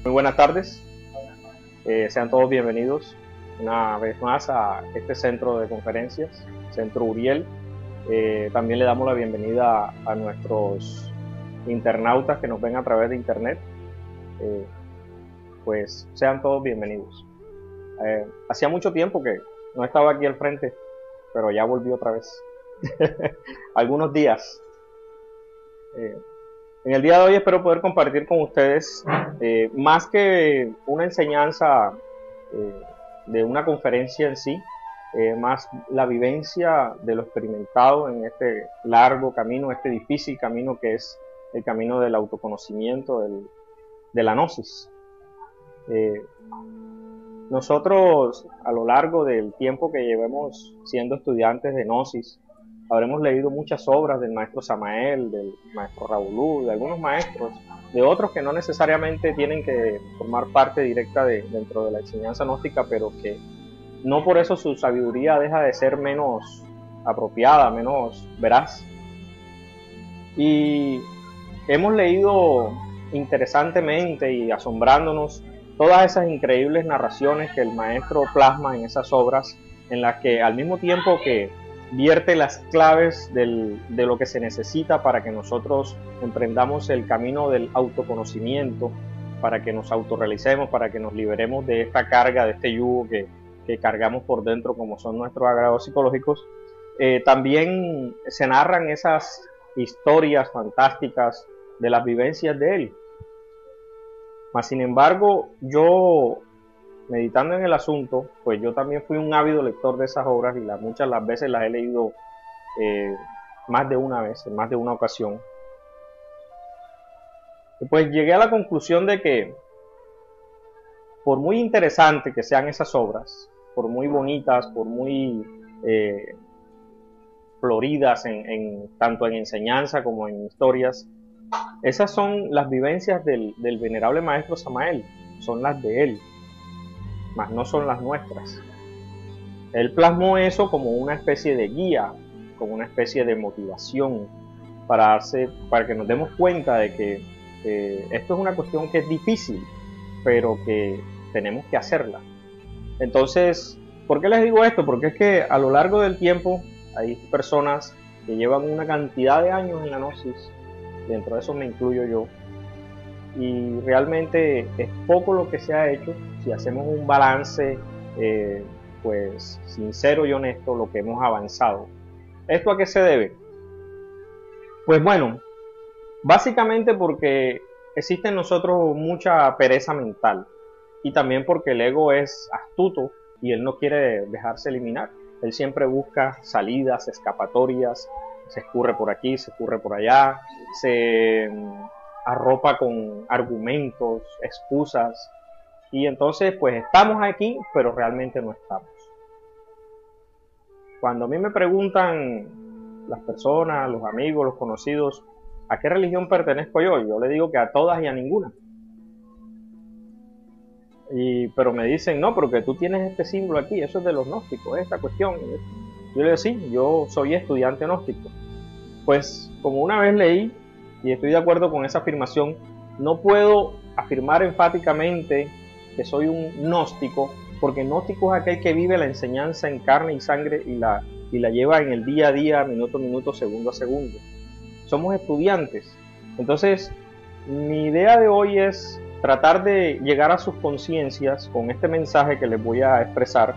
Muy buenas tardes, sean todos bienvenidos una vez más a este centro de conferencias, Centro Uriel. También le damos la bienvenida a nuestros internautas que nos ven a través de internet. Pues sean todos bienvenidos. Hacía mucho tiempo que no estaba aquí al frente, pero ya volví otra vez. Algunos días. En el día de hoy espero poder compartir con ustedes más que una enseñanza de una conferencia en sí, más la vivencia de lo experimentado en este largo camino, este difícil camino que es el camino del autoconocimiento, de la gnosis. Nosotros a lo largo del tiempo que llevemos siendo estudiantes de gnosis, habremos leído muchas obras del maestro Samael, del maestro Raulú, de algunos maestros, de otros que no necesariamente tienen que formar parte directa dentro de la enseñanza gnóstica, pero que no por eso su sabiduría deja de ser menos apropiada, menos veraz. Y hemos leído interesantemente y asombrándonos todas esas increíbles narraciones que el maestro plasma en esas obras, en las que al mismo tiempo que vierte las claves de lo que se necesita para que nosotros emprendamos el camino del autoconocimiento, para que nos autorrealicemos, para que nos liberemos de esta carga, de este yugo que cargamos por dentro, como son nuestros agrados psicológicos. También se narran esas historias fantásticas de las vivencias de él. Mas, sin embargo, yo, meditando en el asunto, pues yo también fui un ávido lector de esas obras y muchas las veces las he leído más de una vez, en más de una ocasión. Y pues llegué a la conclusión de que, por muy interesante que sean esas obras, por muy bonitas, por muy floridas tanto en enseñanza como en historias, esas son las vivencias del venerable maestro Samael, son las de él, mas no son las nuestras. Él plasmó eso como una especie de guía, como una especie de motivación para que nos demos cuenta de que esto es una cuestión que es difícil, pero que tenemos que hacerla. Entonces, ¿por qué les digo esto? Porque es que a lo largo del tiempo hay personas que llevan una cantidad de años en la gnosis, dentro de eso me incluyo yo, y realmente es poco lo que se ha hecho. Si hacemos un balance pues sincero y honesto, lo que hemos avanzado. ¿Esto a qué se debe? Pues bueno, básicamente porque existe en nosotros mucha pereza mental, y también porque el ego es astuto y él no quiere dejarse eliminar. Él siempre busca salidas, escapatorias, se escurre por aquí, se escurre por allá, se arropa con argumentos, excusas, y entonces pues estamos aquí, pero realmente no estamos. Cuando a mí me preguntan las personas, los amigos, los conocidos, ¿a qué religión pertenezco yo? Yo le digo que a todas y a ninguna. Pero me dicen, no, porque tú tienes este símbolo aquí, eso es de los gnósticos, esta cuestión. Yo le digo, sí, yo soy estudiante gnóstico. Pues como una vez leí, y estoy de acuerdo con esa afirmación, no puedo afirmar enfáticamente que soy un gnóstico, porque gnóstico es aquel que vive la enseñanza en carne y sangre y la lleva en el día a día, minuto a minuto, segundo a segundo. Somos estudiantes. Entonces, mi idea de hoy es tratar de llegar a sus conciencias con este mensaje que les voy a expresar,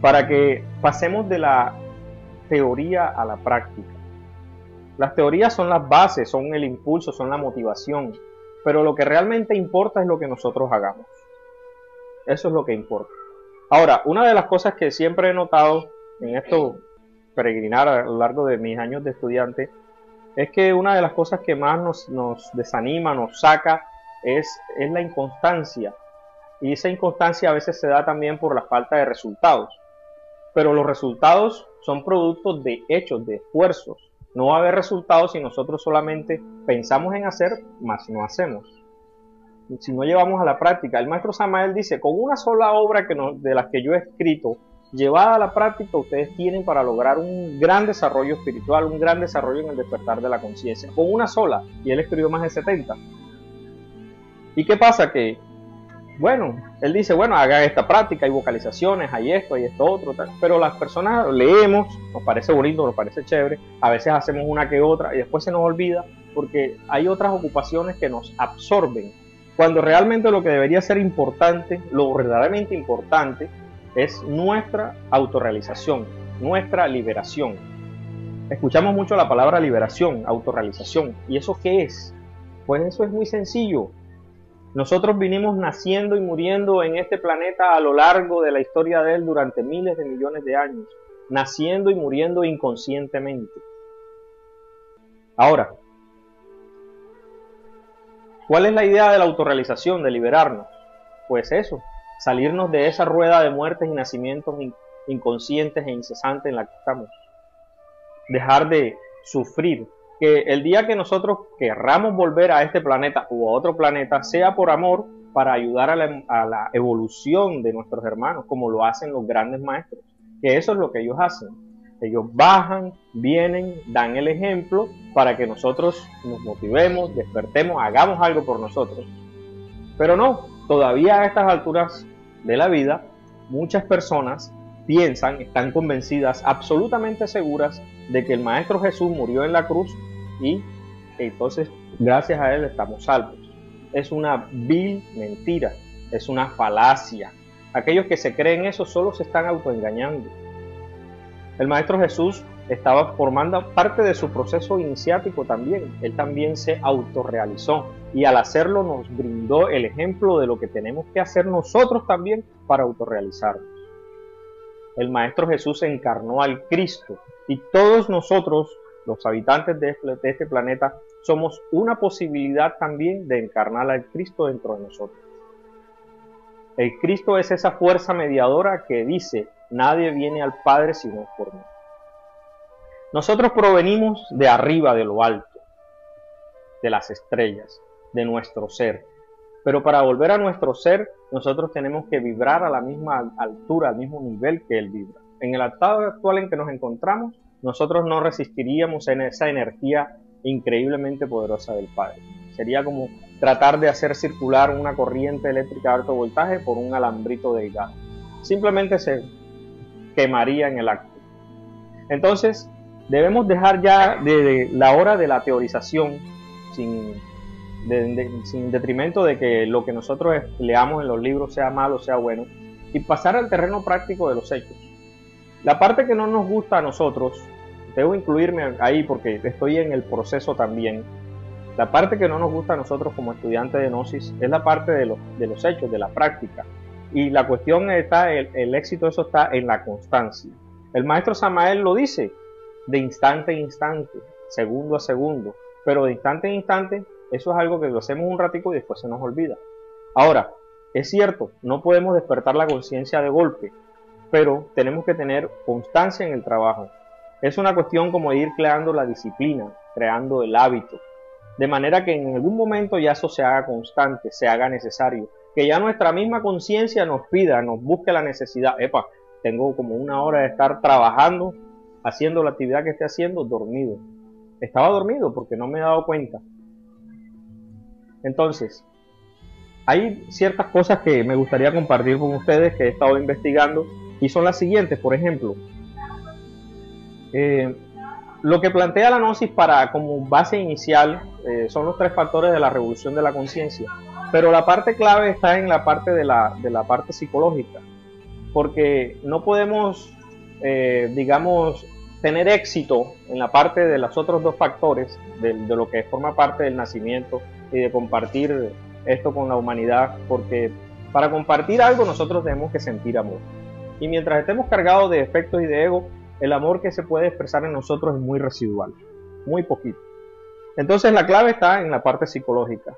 para que pasemos de la teoría a la práctica. Las teorías son las bases, son el impulso, son la motivación, pero lo que realmente importa es lo que nosotros hagamos. Eso es lo que importa. Ahora, una de las cosas que siempre he notado en esto peregrinar a lo largo de mis años de estudiante, es que una de las cosas que más nos desanima, nos saca, es la inconstancia. Y esa inconstancia a veces se da también por la falta de resultados. Pero los resultados son productos de hechos, de esfuerzos. No va a haber resultados si nosotros solamente pensamos en hacer, mas no hacemos. Si no llevamos a la práctica. El maestro Samael dice, con una sola obra de las que yo he escrito, llevada a la práctica, ustedes tienen para lograr un gran desarrollo espiritual, un gran desarrollo en el despertar de la conciencia. Con una sola. Y él escribió más de 70. ¿Y qué pasa? Que bueno, él dice, bueno, haga esta práctica, hay vocalizaciones, hay esto otro, tal. Pero las personas leemos, nos parece bonito, nos parece chévere, a veces hacemos una que otra y después se nos olvida porque hay otras ocupaciones que nos absorben, cuando realmente lo que debería ser importante, lo verdaderamente importante, es nuestra autorrealización, nuestra liberación. Escuchamos mucho la palabra liberación, autorrealización, ¿y eso qué es? Pues eso es muy sencillo. Nosotros vinimos naciendo y muriendo en este planeta a lo largo de la historia de él durante miles de millones de años, naciendo y muriendo inconscientemente. Ahora, ¿cuál es la idea de la autorrealización, de liberarnos? Pues eso, salirnos de esa rueda de muertes y nacimientos inconscientes e incesantes en la que estamos. Dejar de sufrir. Que el día que nosotros querramos volver a este planeta o a otro planeta, sea por amor, para ayudar a la evolución de nuestros hermanos, como lo hacen los grandes maestros. Que eso es lo que ellos hacen. Ellos bajan, vienen, dan el ejemplo para que nosotros nos motivemos, despertemos, hagamos algo por nosotros. Pero no, todavía a estas alturas de la vida, muchas personas piensan, están convencidas, absolutamente seguras de que el Maestro Jesús murió en la cruz y entonces gracias a él estamos salvos. Es una vil mentira, es una falacia. Aquellos que se creen eso solo se están autoengañando. El Maestro Jesús estaba formando parte de su proceso iniciático también. Él también se autorrealizó y al hacerlo nos brindó el ejemplo de lo que tenemos que hacer nosotros también para autorrealizarnos. El Maestro Jesús encarnó al Cristo y todos nosotros, los habitantes de este planeta, somos una posibilidad también de encarnar al Cristo dentro de nosotros. El Cristo es esa fuerza mediadora que dice, nadie viene al Padre si no es por mí. Nosotros provenimos de arriba, de lo alto, de las estrellas, de nuestro ser. Pero para volver a nuestro ser, nosotros tenemos que vibrar a la misma altura, al mismo nivel que Él vibra. En el estado actual en que nos encontramos, nosotros no resistiríamos en esa energía increíblemente poderosa del Padre. Sería como tratar de hacer circular una corriente eléctrica de alto voltaje por un alambrito delgado. Simplemente se quemaría en el acto. Entonces, debemos dejar ya de la hora de la teorización sin detrimento de que lo que nosotros leamos en los libros sea malo, sea bueno, y pasar al terreno práctico de los hechos. La parte que no nos gusta a nosotros, debo incluirme ahí porque estoy en el proceso también, la parte que no nos gusta a nosotros como estudiantes de Gnosis es la parte de los hechos, de la práctica. Y la cuestión está, el éxito de eso está en la constancia. El maestro Samael lo dice, de instante en instante, segundo a segundo, pero de instante en instante, eso es algo que lo hacemos un ratico y después se nos olvida. Ahora, es cierto, no podemos despertar la conciencia de golpe, pero tenemos que tener constancia en el trabajo. Es una cuestión como de ir creando la disciplina, creando el hábito, de manera que en algún momento ya eso se haga constante, se haga necesario, que ya nuestra misma conciencia nos pida, nos busque la necesidad. Epa, tengo como una hora de estar trabajando, haciendo la actividad que esté haciendo, dormido. Estaba dormido porque no me he dado cuenta. Entonces, hay ciertas cosas que me gustaría compartir con ustedes que he estado investigando y son las siguientes. Por ejemplo, lo que plantea la Gnosis como base inicial son los 3 factores de la revolución de la conciencia, pero la parte clave está en la parte de la parte psicológica, porque no podemos, digamos, tener éxito en la parte de los otros 2 factores, de lo que forma parte del nacimiento y de compartir esto con la humanidad, porque para compartir algo nosotros tenemos que sentir amor. Y mientras estemos cargados de efectos y de ego, el amor que se puede expresar en nosotros es muy residual, muy poquito. Entonces la clave está en la parte psicológica.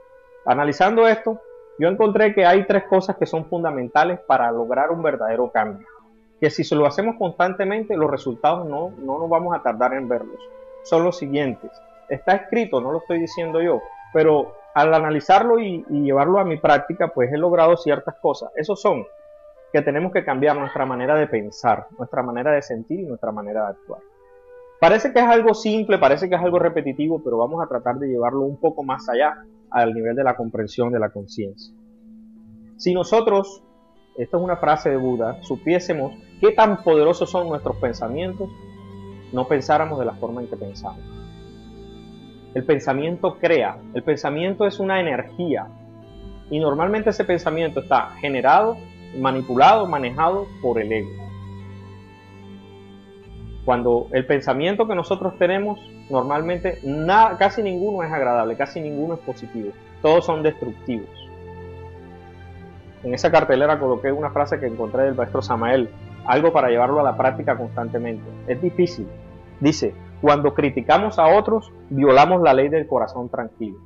Analizando esto, yo encontré que hay 3 cosas que son fundamentales para lograr un verdadero cambio. Que si se lo hacemos constantemente, los resultados no nos vamos a tardar en verlos. Son los siguientes. Está escrito, no lo estoy diciendo yo, pero al analizarlo y llevarlo a mi práctica, pues he logrado ciertas cosas. Esos son que tenemos que cambiar nuestra manera de pensar, nuestra manera de sentir y nuestra manera de actuar. Parece que es algo simple, parece que es algo repetitivo, pero vamos a tratar de llevarlo un poco más allá, al nivel de la comprensión de la conciencia. Si nosotros, esta es una frase de Buda, supiésemos qué tan poderosos son nuestros pensamientos, no pensáramos de la forma en que pensamos. El pensamiento crea, el pensamiento es una energía y normalmente ese pensamiento está generado, manipulado, manejado por el ego. Cuando el pensamiento que nosotros tenemos, normalmente casi ninguno es agradable, casi ninguno es positivo, todos son destructivos. En esa cartelera coloqué una frase que encontré del maestro Samael, algo para llevarlo a la práctica constantemente. Es difícil. Dice, cuando criticamos a otros, violamos la ley del corazón tranquilo.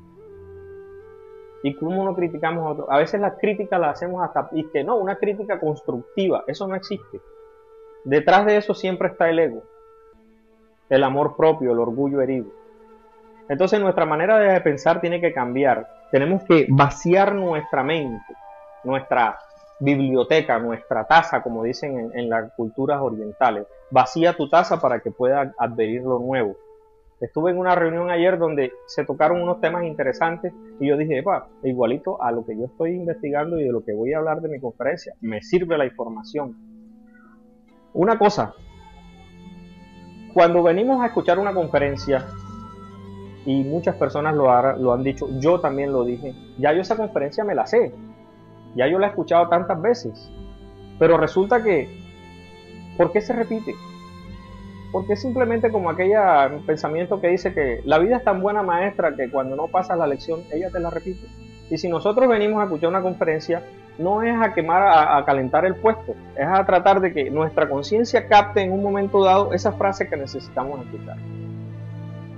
¿Y cómo no criticamos a otros? A veces las críticas las hacemos hasta, y que no, una crítica constructiva, eso no existe. Detrás de eso siempre está el ego, el amor propio, el orgullo herido. Entonces nuestra manera de pensar tiene que cambiar. Tenemos que vaciar nuestra mente, nuestra biblioteca, nuestra taza, como dicen en las culturas orientales. Vacía tu taza para que pueda adherir lo nuevo. Estuve en una reunión ayer donde se tocaron unos temas interesantes y yo dije, igualito a lo que yo estoy investigando y de lo que voy a hablar de mi conferencia, me sirve la información. Una cosa, cuando venimos a escuchar una conferencia, y muchas personas lo han dicho, yo también lo dije, ya yo esa conferencia me la sé, ya yo la he escuchado tantas veces, pero resulta que, ¿por qué se repite? Porque es simplemente como aquel pensamiento que dice que la vida es tan buena maestra que cuando no pasas la lección, ella te la repite. Y si nosotros venimos a escuchar una conferencia, no es a quemar, a calentar el puesto, es a tratar de que nuestra conciencia capte en un momento dado esa frase que necesitamos escuchar.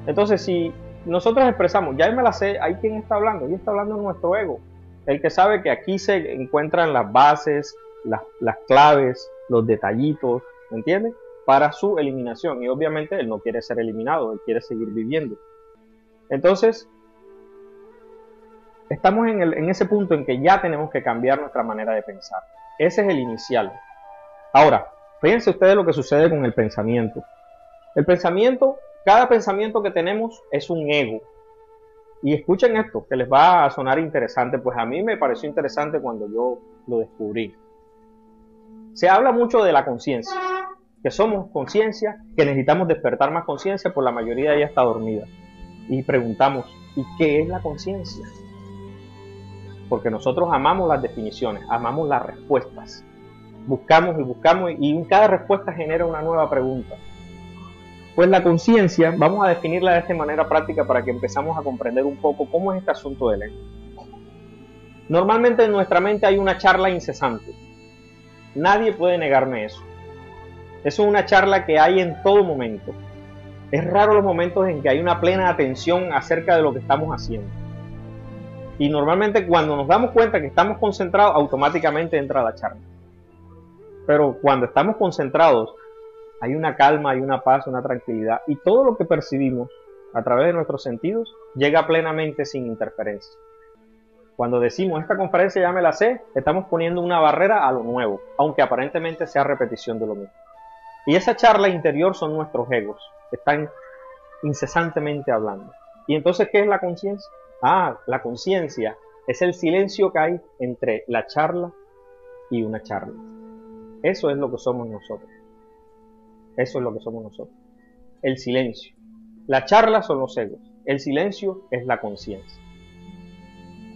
Entonces, si nosotros expresamos, ya me la sé, ¿hay quien está hablando? Y está hablando nuestro ego, el que sabe que aquí se encuentran las bases, las claves, los detallitos, ¿me entiendes? Para su eliminación, y obviamente él no quiere ser eliminado, él quiere seguir viviendo. Entonces, estamos en ese punto en que ya tenemos que cambiar nuestra manera de pensar. Ese es el inicial. Ahora, fíjense ustedes lo que sucede con el pensamiento. El pensamiento, cada pensamiento que tenemos es un ego. Y escuchen esto, que les va a sonar interesante, pues a mí me pareció interesante cuando yo lo descubrí. Se habla mucho de la conciencia, que somos conciencia, que necesitamos despertar más conciencia, pues la mayoría ya está dormida. Y preguntamos, ¿y qué es la conciencia? Porque nosotros amamos las definiciones, amamos las respuestas. Buscamos y buscamos y cada respuesta genera una nueva pregunta. Pues la conciencia, vamos a definirla de esta manera práctica para que empezamos a comprender un poco cómo es este asunto del ego. Normalmente en nuestra mente hay una charla incesante. Nadie puede negarme eso. Eso es una charla que hay en todo momento. Es raro los momentos en que hay una plena atención acerca de lo que estamos haciendo. Y normalmente cuando nos damos cuenta que estamos concentrados, automáticamente entra la charla. Pero cuando estamos concentrados, hay una calma, hay una paz, una tranquilidad. Y todo lo que percibimos a través de nuestros sentidos llega plenamente sin interferencia. Cuando decimos, esta conferencia ya me la sé, estamos poniendo una barrera a lo nuevo, aunque aparentemente sea repetición de lo mismo. Y esa charla interior son nuestros egos, que están incesantemente hablando. ¿Y entonces qué es la conciencia? La conciencia es el silencio que hay entre la charla y una charla. Eso es lo que somos nosotros. Eso es lo que somos nosotros. El silencio. La charla son los egos. El silencio es la conciencia.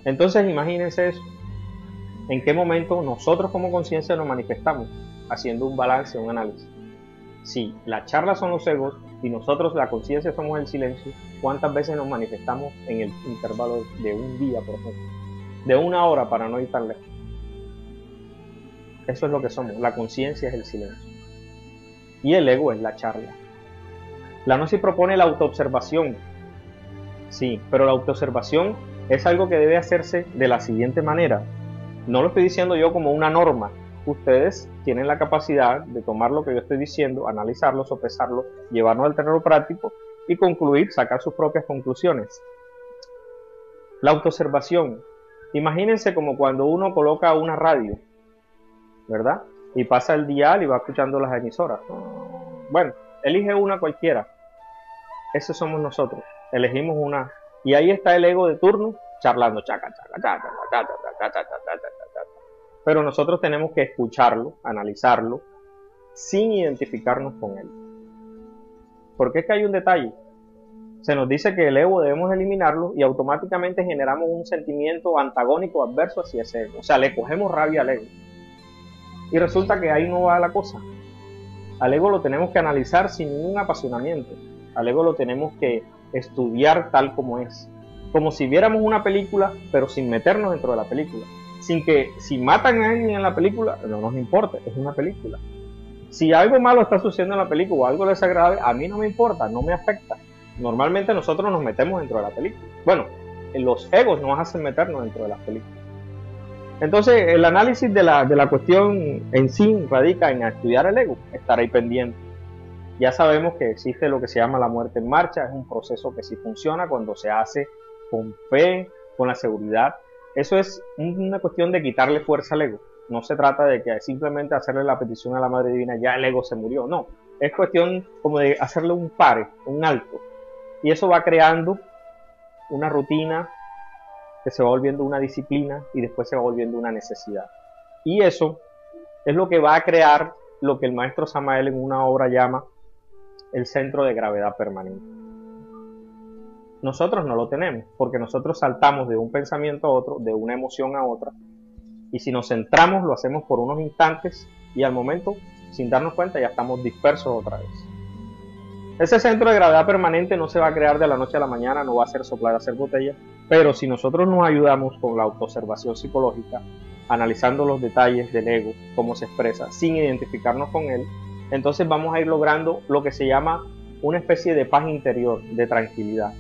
Entonces imagínense eso. ¿En qué momento nosotros como conciencia nos manifestamos? Haciendo un balance, un análisis. Si la charla son los egos y nosotros la conciencia somos el silencio, ¿cuántas veces nos manifestamos en el intervalo de un día, por ejemplo? De una hora para no ir tan lejos. Eso es lo que somos. La conciencia es el silencio. Y el ego es la charla. La Gnosis propone la autoobservación. Sí, pero la autoobservación es algo que debe hacerse de la siguiente manera. No lo estoy diciendo yo como una norma. Ustedes tienen la capacidad de tomar lo que yo estoy diciendo, analizarlo, sopesarlo, llevarlo al terreno práctico y concluir, sacar sus propias conclusiones. La autoobservación. Imagínense como cuando uno coloca una radio, ¿verdad? Y pasa el dial y va escuchando las emisoras. Bueno, elige una cualquiera. Eso somos nosotros. Elegimos una. Y ahí está el ego de turno charlando. pero nosotros tenemos que escucharlo, analizarlo, sin identificarnos con él. Porque es que hay un detalle. Se nos dice que el ego debemos eliminarlo y automáticamente generamos un sentimiento antagónico, adverso hacia ese ego. O sea, le cogemos rabia al ego. Y resulta que ahí no va la cosa. Al ego lo tenemos que analizar sin ningún apasionamiento. Al ego lo tenemos que estudiar tal como es. Como si viéramos una película, pero sin meternos dentro de la película. Sin que si matan a alguien en la película, no nos importa, es una película. Si algo malo está sucediendo en la película o algo desagradable, a mí no me importa, no me afecta. Normalmente nosotros nos metemos dentro de la película. Bueno, los egos nos hacen meternos dentro de las películas. Entonces, el análisis de la cuestión en sí radica en estudiar el ego, estar ahí pendiente. Ya sabemos que existe lo que se llama la muerte en marcha, es un proceso que sí funciona cuando se hace con fe, con la seguridad. Eso es una cuestión de quitarle fuerza al ego. No se trata de que simplemente hacerle la petición a la Madre Divina, ya el ego se murió. No, es cuestión como de hacerle un pare, un alto. Y eso va creando una rutina que se va volviendo una disciplina y después se va volviendo una necesidad. Y eso es lo que va a crear lo que el maestro Samael en una obra llama el centro de gravedad permanente. Nosotros no lo tenemos, porque nosotros saltamos de un pensamiento a otro, de una emoción a otra, y si nos centramos lo hacemos por unos instantes y al momento, sin darnos cuenta, ya estamos dispersos otra vez. Ese centro de gravedad permanente no se va a crear de la noche a la mañana, no va a ser soplar a hacer botella, pero si nosotros nos ayudamos con la autoobservación psicológica, analizando los detalles del ego, cómo se expresa, sin identificarnos con él, entonces vamos a ir logrando lo que se llama una especie de paz interior, de tranquilidad.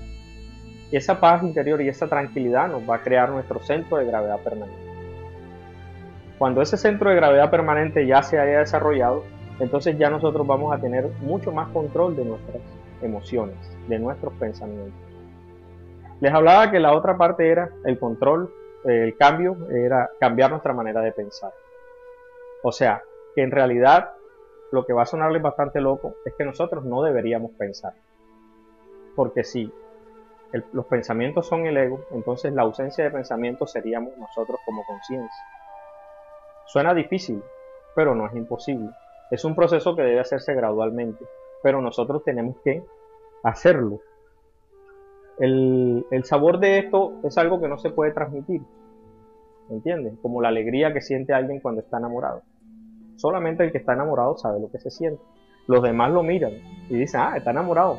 Y esa paz interior y esa tranquilidad nos va a crear nuestro centro de gravedad permanente. Cuando ese centro de gravedad permanente ya se haya desarrollado, entonces ya nosotros vamos a tener mucho más control de nuestras emociones, de nuestros pensamientos. Les hablaba que la otra parte era el control, el cambio, era cambiar nuestra manera de pensar. O sea, que en realidad lo que va a sonarles bastante loco es que nosotros no deberíamos pensar. Porque si los pensamientos son el ego, entonces la ausencia de pensamientos seríamos nosotros como conciencia. Suena difícil, pero no es imposible. Es un proceso que debe hacerse gradualmente, pero nosotros tenemos que hacerlo. El sabor de esto es algo que no se puede transmitir, ¿entiendes? Como la alegría que siente alguien cuando está enamorado. Solamente el que está enamorado sabe lo que se siente. Los demás lo miran y dicen, está enamorado.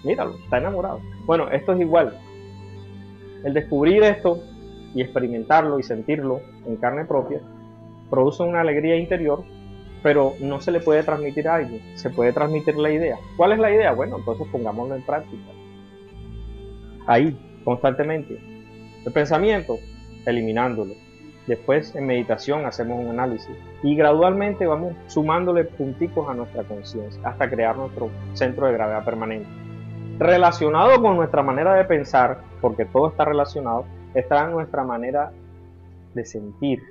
Míralo, está enamorado. Bueno, esto es igual. El descubrir esto y experimentarlo y sentirlo en carne propia produce una alegría interior, pero no se le puede transmitir a alguien. Se puede transmitir la idea. ¿Cuál es la idea? Bueno, entonces pongámoslo en práctica. Ahí, constantemente. El pensamiento, eliminándolo. Después, en meditación, hacemos un análisis. Y gradualmente vamos sumándole punticos a nuestra conciencia hasta crear nuestro centro de gravedad permanente. Relacionado con nuestra manera de pensar, porque todo está relacionado, está nuestra manera de sentir,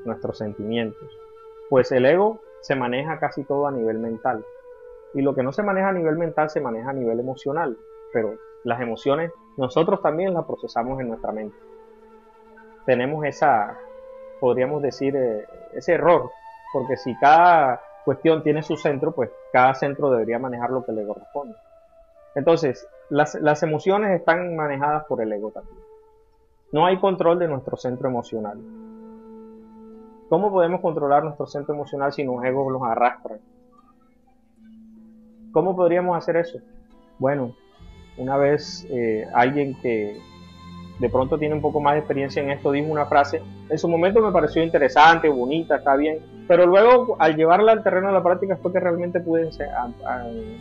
nuestros sentimientos. Pues el ego se maneja casi todo a nivel mental. Y lo que no se maneja a nivel mental se maneja a nivel emocional. Pero las emociones nosotros también las procesamos en nuestra mente. Tenemos podríamos decir, ese error. Porque si cada cuestión tiene su centro, pues cada centro debería manejar lo que le corresponde. Entonces, las emociones están manejadas por el ego también. No hay control de nuestro centro emocional. ¿Cómo podemos controlar nuestro centro emocional si los egos nos arrastran? ¿Cómo podríamos hacer eso? Bueno, una vez alguien que de pronto tiene un poco más de experiencia en esto dijo una frase, en su momento me pareció interesante, bonita, está bien, pero luego al llevarla al terreno de la práctica fue que realmente pude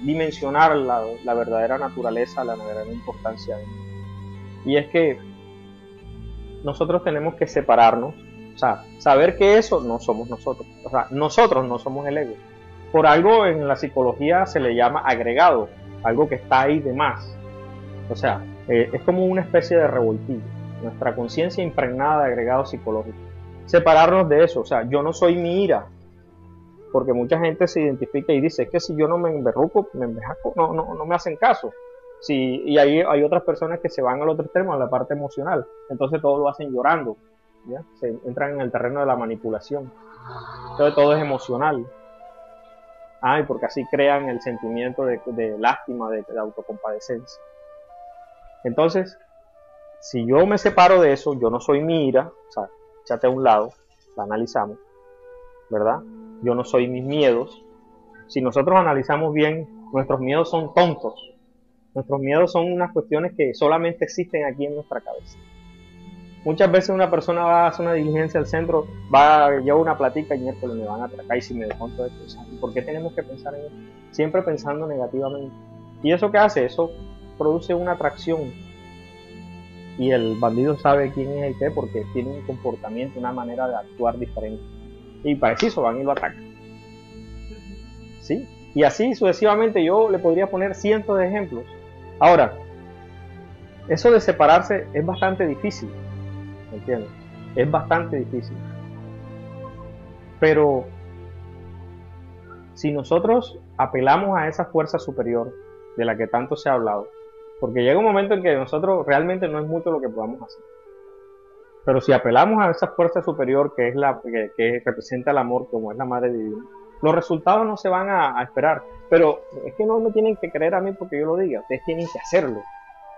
dimensionar la verdadera naturaleza, la verdadera importancia de esto. Y es que nosotros tenemos que separarnos, o sea, saber que eso no somos nosotros, o sea, nosotros no somos el ego. Por algo en la psicología se le llama agregado, algo que está ahí de más. O sea, es como una especie de revoltillo, nuestra conciencia impregnada de agregados psicológicos. Separarnos de eso, o sea, yo no soy mi ira, porque mucha gente se identifica y dice, es que si yo no me emberruco, me embejaco, no me hacen caso. Sí, y hay otras personas que se van al otro extremo, a la parte emocional, entonces todos lo hacen llorando. ¿ya? Se entran en el terreno de la manipulación. Entonces todo es emocional. Y porque así crean el sentimiento de lástima, de autocompadecencia. Entonces, si yo me separo de eso, yo no soy mi ira, o sea, échate a un lado, la analizamos, ¿verdad? Yo no soy mis miedos. Si nosotros analizamos bien, nuestros miedos son tontos. Nuestros miedos son unas cuestiones que solamente existen aquí en nuestra cabeza. Muchas veces una persona va a hacer una diligencia al centro, lleva una platica y miércoles me van a atracar y si me dejó todo esto. ¿Por qué tenemos que pensar en eso? Siempre pensando negativamente. ¿Y eso qué hace? Eso produce una atracción. Y el bandido sabe quién es el qué porque tiene un comportamiento, una manera de actuar diferente. Y para eso van y lo atacan. ¿Sí? Y así sucesivamente yo le podría poner cientos de ejemplos. Ahora, eso de separarse es bastante difícil. ¿Me entiendes? Es bastante difícil. Pero si nosotros apelamos a esa fuerza superior de la que tanto se ha hablado, porque llega un momento en que nosotros realmente no es mucho lo que podamos hacer. Pero si apelamos a esa fuerza superior que es que representa el amor, como es la Madre Divina, los resultados no se van a esperar. Pero es que no me tienen que creer a mí porque yo lo diga, ustedes tienen que hacerlo.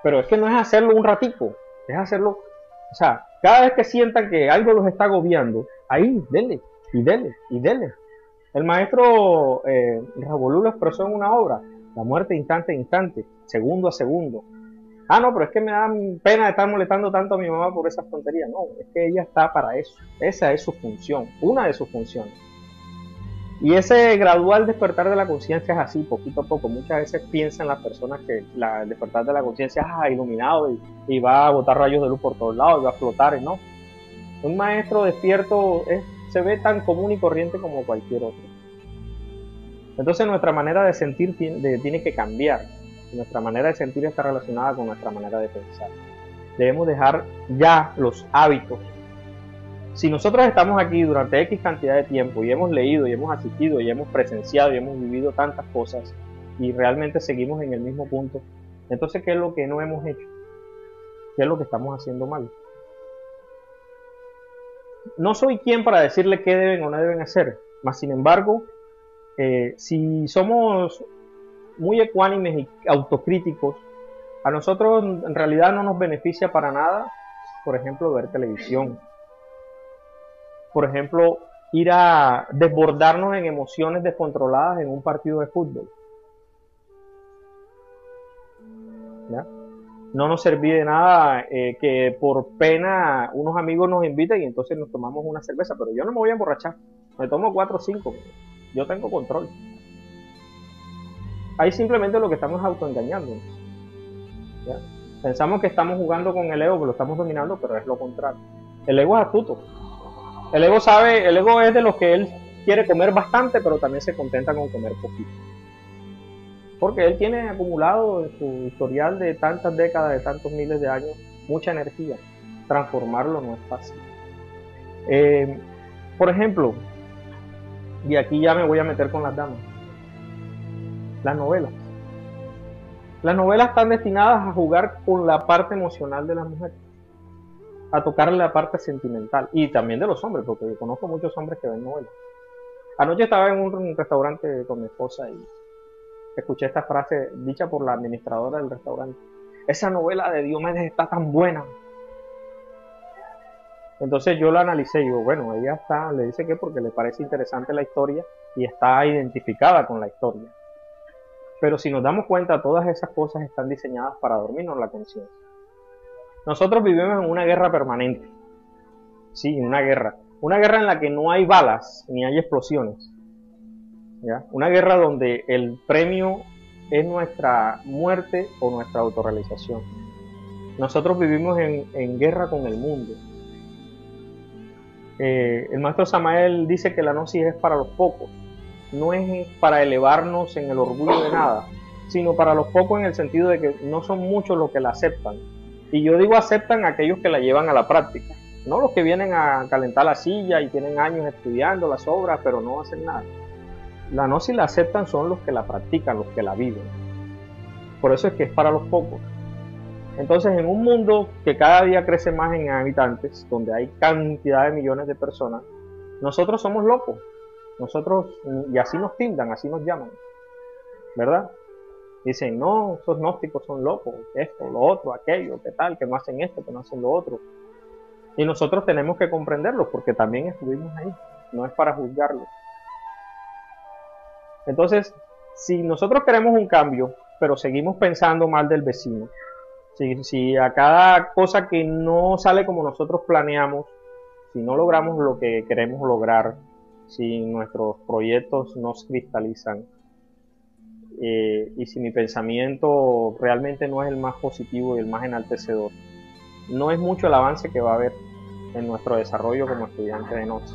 Pero es que no es hacerlo un ratico, es hacerlo, o sea, cada vez que sientan que algo los está agobiando, ahí, denle, y denle, y denle. El maestro Ravolú lo expresó en una obra, la muerte instante a instante, segundo a segundo. No, pero es que me da pena de estar molestando tanto a mi mamá por esas tonterías. No, es que ella está para eso, esa es su función, una de sus funciones. Y ese gradual despertar de la conciencia es así, poquito a poco. Muchas veces piensan las personas que el despertar de la conciencia es iluminado y va a botar rayos de luz por todos lados y va a flotar, ¿no? Un maestro despierto se ve tan común y corriente como cualquier otro. Entonces nuestra manera de sentir tiene que cambiar. Nuestra manera de sentir está relacionada con nuestra manera de pensar. Debemos dejar ya los hábitos. Si nosotros estamos aquí durante X cantidad de tiempo y hemos leído y hemos asistido y hemos presenciado y hemos vivido tantas cosas y realmente seguimos en el mismo punto, entonces ¿qué es lo que no hemos hecho? ¿Qué es lo que estamos haciendo mal? No soy quien para decirle qué deben o no deben hacer, mas sin embargo, si somos muy ecuánimes y autocríticos, a nosotros en realidad no nos beneficia para nada, por ejemplo, ver televisión. Por ejemplo, ir a desbordarnos en emociones descontroladas en un partido de fútbol. ¿Ya? No nos servía de nada que por pena unos amigos nos inviten y entonces nos tomamos una cerveza, pero yo no me voy a emborrachar, me tomo 4 o 5, yo tengo control. Ahí simplemente lo que estamos es autoengañándonos. ¿Ya? Pensamos que estamos jugando con el ego, que lo estamos dominando, pero es lo contrario. El ego es astuto. El ego es de los que él quiere comer bastante, pero también se contenta con comer poquito. Porque él tiene acumulado en su historial de tantas décadas, de tantos miles de años, mucha energía. Transformarlo no es fácil. Por ejemplo, y aquí ya me voy a meter con las damas, las novelas. Las novelas están destinadas a jugar con la parte emocional de las mujeres, a tocarle la parte sentimental, y también de los hombres, porque yo conozco muchos hombres que ven novelas. Anoche estaba en un restaurante con mi esposa y escuché esta frase dicha por la administradora del restaurante: esa novela de Diomedes está tan buena. Entonces yo la analicé y digo, bueno, ella está, le dice que porque le parece interesante la historia y está identificada con la historia. Pero si nos damos cuenta, todas esas cosas están diseñadas para dormirnos la conciencia. Nosotros vivimos en una guerra permanente. Sí, una guerra. Una guerra en la que no hay balas ni hay explosiones. ¿Ya? Una guerra donde el premio es nuestra muerte o nuestra autorrealización. Nosotros vivimos en guerra con el mundo. El maestro Samael dice que la gnosis es para los pocos. No es para elevarnos en el orgullo de nada, sino para los pocos en el sentido de que no son muchos los que la aceptan. Y yo digo aceptan a aquellos que la llevan a la práctica, no los que vienen a calentar la silla y tienen años estudiando las obras, pero no hacen nada. La gnosis la aceptan son los que la practican, los que la viven. Por eso es que es para los pocos. Entonces, en un mundo que cada día crece más en habitantes, donde hay cantidad de millones de personas, nosotros somos locos. Nosotros, y así nos tildan, así nos llaman, ¿verdad? Dicen, no, esos gnósticos son locos, esto, lo otro, aquello, qué tal, que no hacen esto, que no hacen lo otro. Y nosotros tenemos que comprenderlo, porque también estuvimos ahí, no es para juzgarlo. Entonces, si nosotros queremos un cambio, pero seguimos pensando mal del vecino, si a cada cosa que no sale como nosotros planeamos, si no logramos lo que queremos lograr, si nuestros proyectos no se cristalizan, y si mi pensamiento realmente no es el más positivo y el más enaltecedor, no es mucho el avance que va a haber en nuestro desarrollo como estudiante de noche.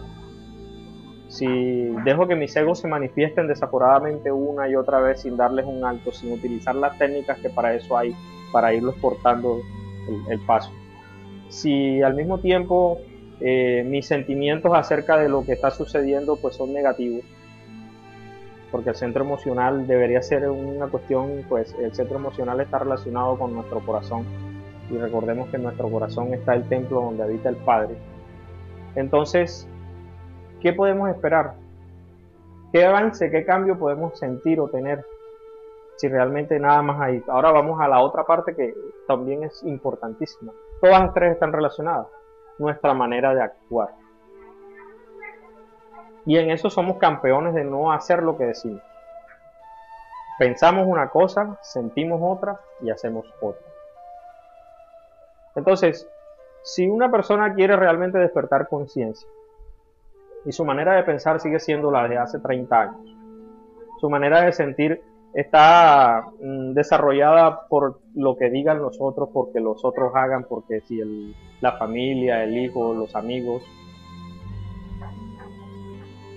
Si dejo que mis egos se manifiesten desaforadamente una y otra vez sin darles un alto, sin utilizar las técnicas que para eso hay, para irlos cortando el paso. Si al mismo tiempo mis sentimientos acerca de lo que está sucediendo pues son negativos, porque el centro emocional debería ser una cuestión, pues el centro emocional está relacionado con nuestro corazón, y recordemos que en nuestro corazón está el templo donde habita el Padre. Entonces, ¿qué podemos esperar? ¿Qué avance, qué cambio podemos sentir o tener si realmente nada más hay? Ahora vamos a la otra parte que también es importantísima. Todas las tres están relacionadas. Nuestra manera de actuar. Y en eso somos campeones de no hacer lo que decimos. Pensamos una cosa, sentimos otra y hacemos otra. Entonces, si una persona quiere realmente despertar conciencia, y su manera de pensar sigue siendo la de hace 30 años, su manera de sentir está desarrollada por lo que digan los otros, porque los otros hagan, porque si la familia, el hijo, los amigos,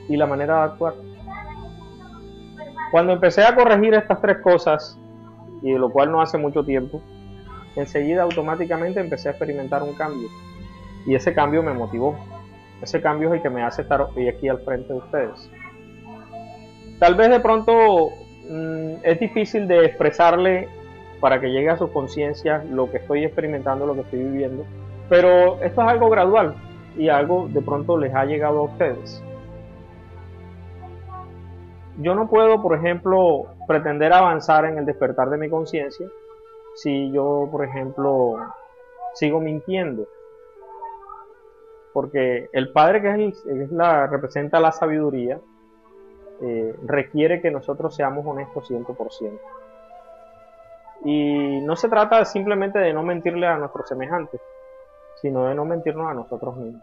y la manera de actuar. Cuando empecé a corregir estas tres cosas, y de lo cual no hace mucho tiempo, enseguida automáticamente empecé a experimentar un cambio, y ese cambio me motivó. Ese cambio es el que me hace estar hoy aquí al frente de ustedes. Tal vez de pronto es difícil de expresarle para que llegue a su conciencia lo que estoy experimentando, lo que estoy viviendo, pero esto es algo gradual y algo de pronto les ha llegado a ustedes. Yo no puedo, por ejemplo, pretender avanzar en el despertar de mi conciencia si yo, por ejemplo, sigo mintiendo. Porque el Padre, que representa la sabiduría, requiere que nosotros seamos honestos 100%. Y no se trata simplemente de no mentirle a nuestros semejantes, sino de no mentirnos a nosotros mismos.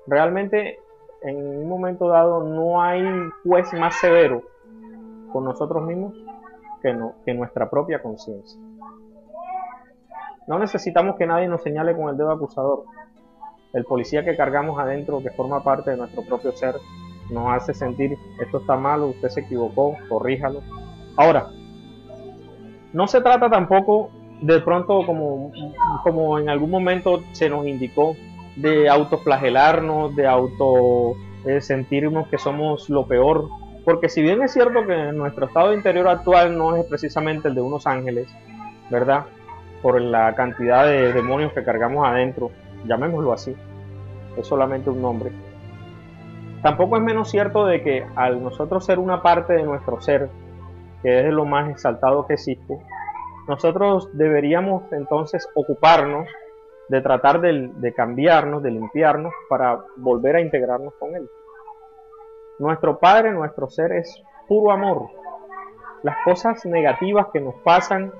Realmente, en un momento dado, no hay juez más severo con nosotros mismos que nuestra propia conciencia. No necesitamos que nadie nos señale con el dedo acusador. El policía que cargamos adentro, que forma parte de nuestro propio ser, nos hace sentir, esto está malo, usted se equivocó, corríjalo. Ahora, no se trata tampoco de pronto, como en algún momento se nos indicó, de autoflagelarnos, de sentirnos que somos lo peor, porque si bien es cierto que nuestro estado interior actual no es precisamente el de unos ángeles, ¿verdad? Por la cantidad de demonios que cargamos adentro, llamémoslo así, es solamente un nombre. Tampoco es menos cierto de que al nosotros ser una parte de nuestro ser, que es lo más exaltado que existe, nosotros deberíamos entonces ocuparnos de tratar de cambiarnos, de limpiarnos para volver a integrarnos con Él. Nuestro Padre, nuestro ser es puro amor. Las cosas negativas que nos pasan,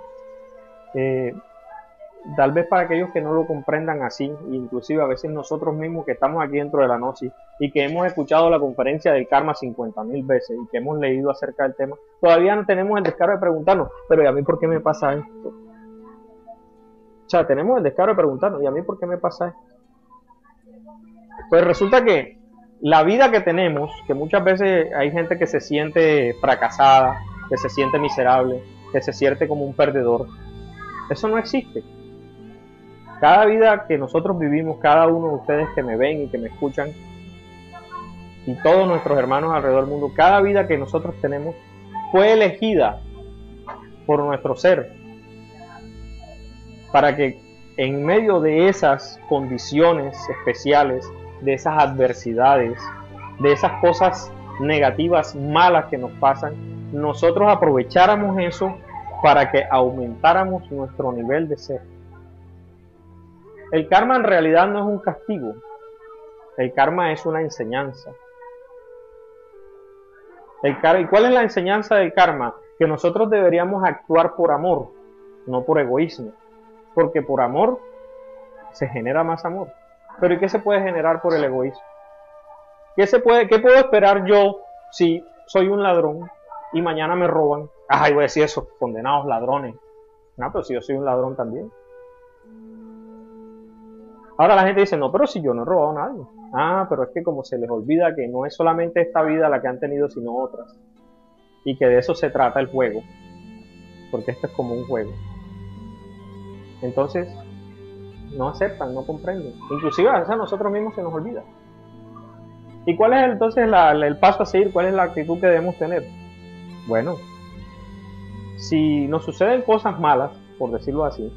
tal vez para aquellos que no lo comprendan así, inclusive a veces nosotros mismos que estamos aquí dentro de la gnosis y que hemos escuchado la conferencia del karma 50.000 veces y que hemos leído acerca del tema, todavía no tenemos el descaro de preguntarnos, pero ¿y a mí por qué me pasa esto? O sea, tenemos el descaro de preguntarnos, ¿y a mí por qué me pasa esto? Pues resulta que la vida que tenemos, que muchas veces hay gente que se siente fracasada, que se siente miserable, que se siente como un perdedor, eso no existe. Cada vida que nosotros vivimos, cada uno de ustedes que me ven y que me escuchan, y todos nuestros hermanos alrededor del mundo, cada vida que nosotros tenemos fue elegida por nuestro ser. para que en medio de esas condiciones especiales, de esas adversidades, de esas cosas negativas, malas que nos pasan, nosotros aprovecháramos eso para que aumentáramos nuestro nivel de ser. El karma en realidad no es un castigo, el karma es una enseñanza. ¿Y cuál es la enseñanza del karma? Que nosotros deberíamos actuar por amor, no por egoísmo, porque por amor se genera más amor. Pero ¿y qué se puede generar por el egoísmo? ¿Qué puedo esperar yo si soy un ladrón y mañana me roban? Ay, voy a decir eso, condenados ladrones. No, pero si yo soy un ladrón también. Ahora la gente dice, no, pero si yo no he robado a nadie. Ah, pero es que como se les olvida que no es solamente esta vida la que han tenido, sino otras. Y que de eso se trata el juego. Porque esto es como un juego. Entonces, no aceptan, no comprenden. Inclusive a veces a nosotros mismos se nos olvida. ¿Y cuál es entonces el paso a seguir? ¿Cuál es la actitud que debemos tener? Bueno, si nos suceden cosas malas, por decirlo así,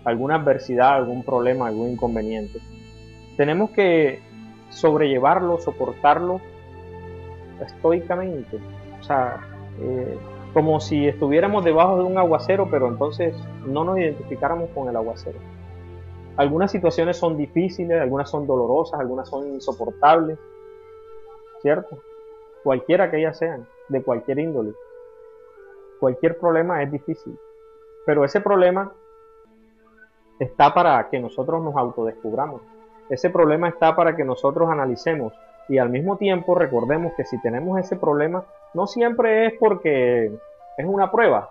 alguna adversidad, algún problema, algún inconveniente, tenemos que sobrellevarlo, soportarlo estoicamente. O sea, como si estuviéramos debajo de un aguacero, pero entonces no nos identificáramos con el aguacero. Algunas situaciones son difíciles, algunas son dolorosas, algunas son insoportables, ¿cierto? Cualquiera que ellas sean, de cualquier índole. Cualquier problema es difícil, pero ese problema está para que nosotros nos autodescubramos. Ese problema está para que nosotros analicemos y al mismo tiempo recordemos que si tenemos ese problema, no siempre es porque es una prueba,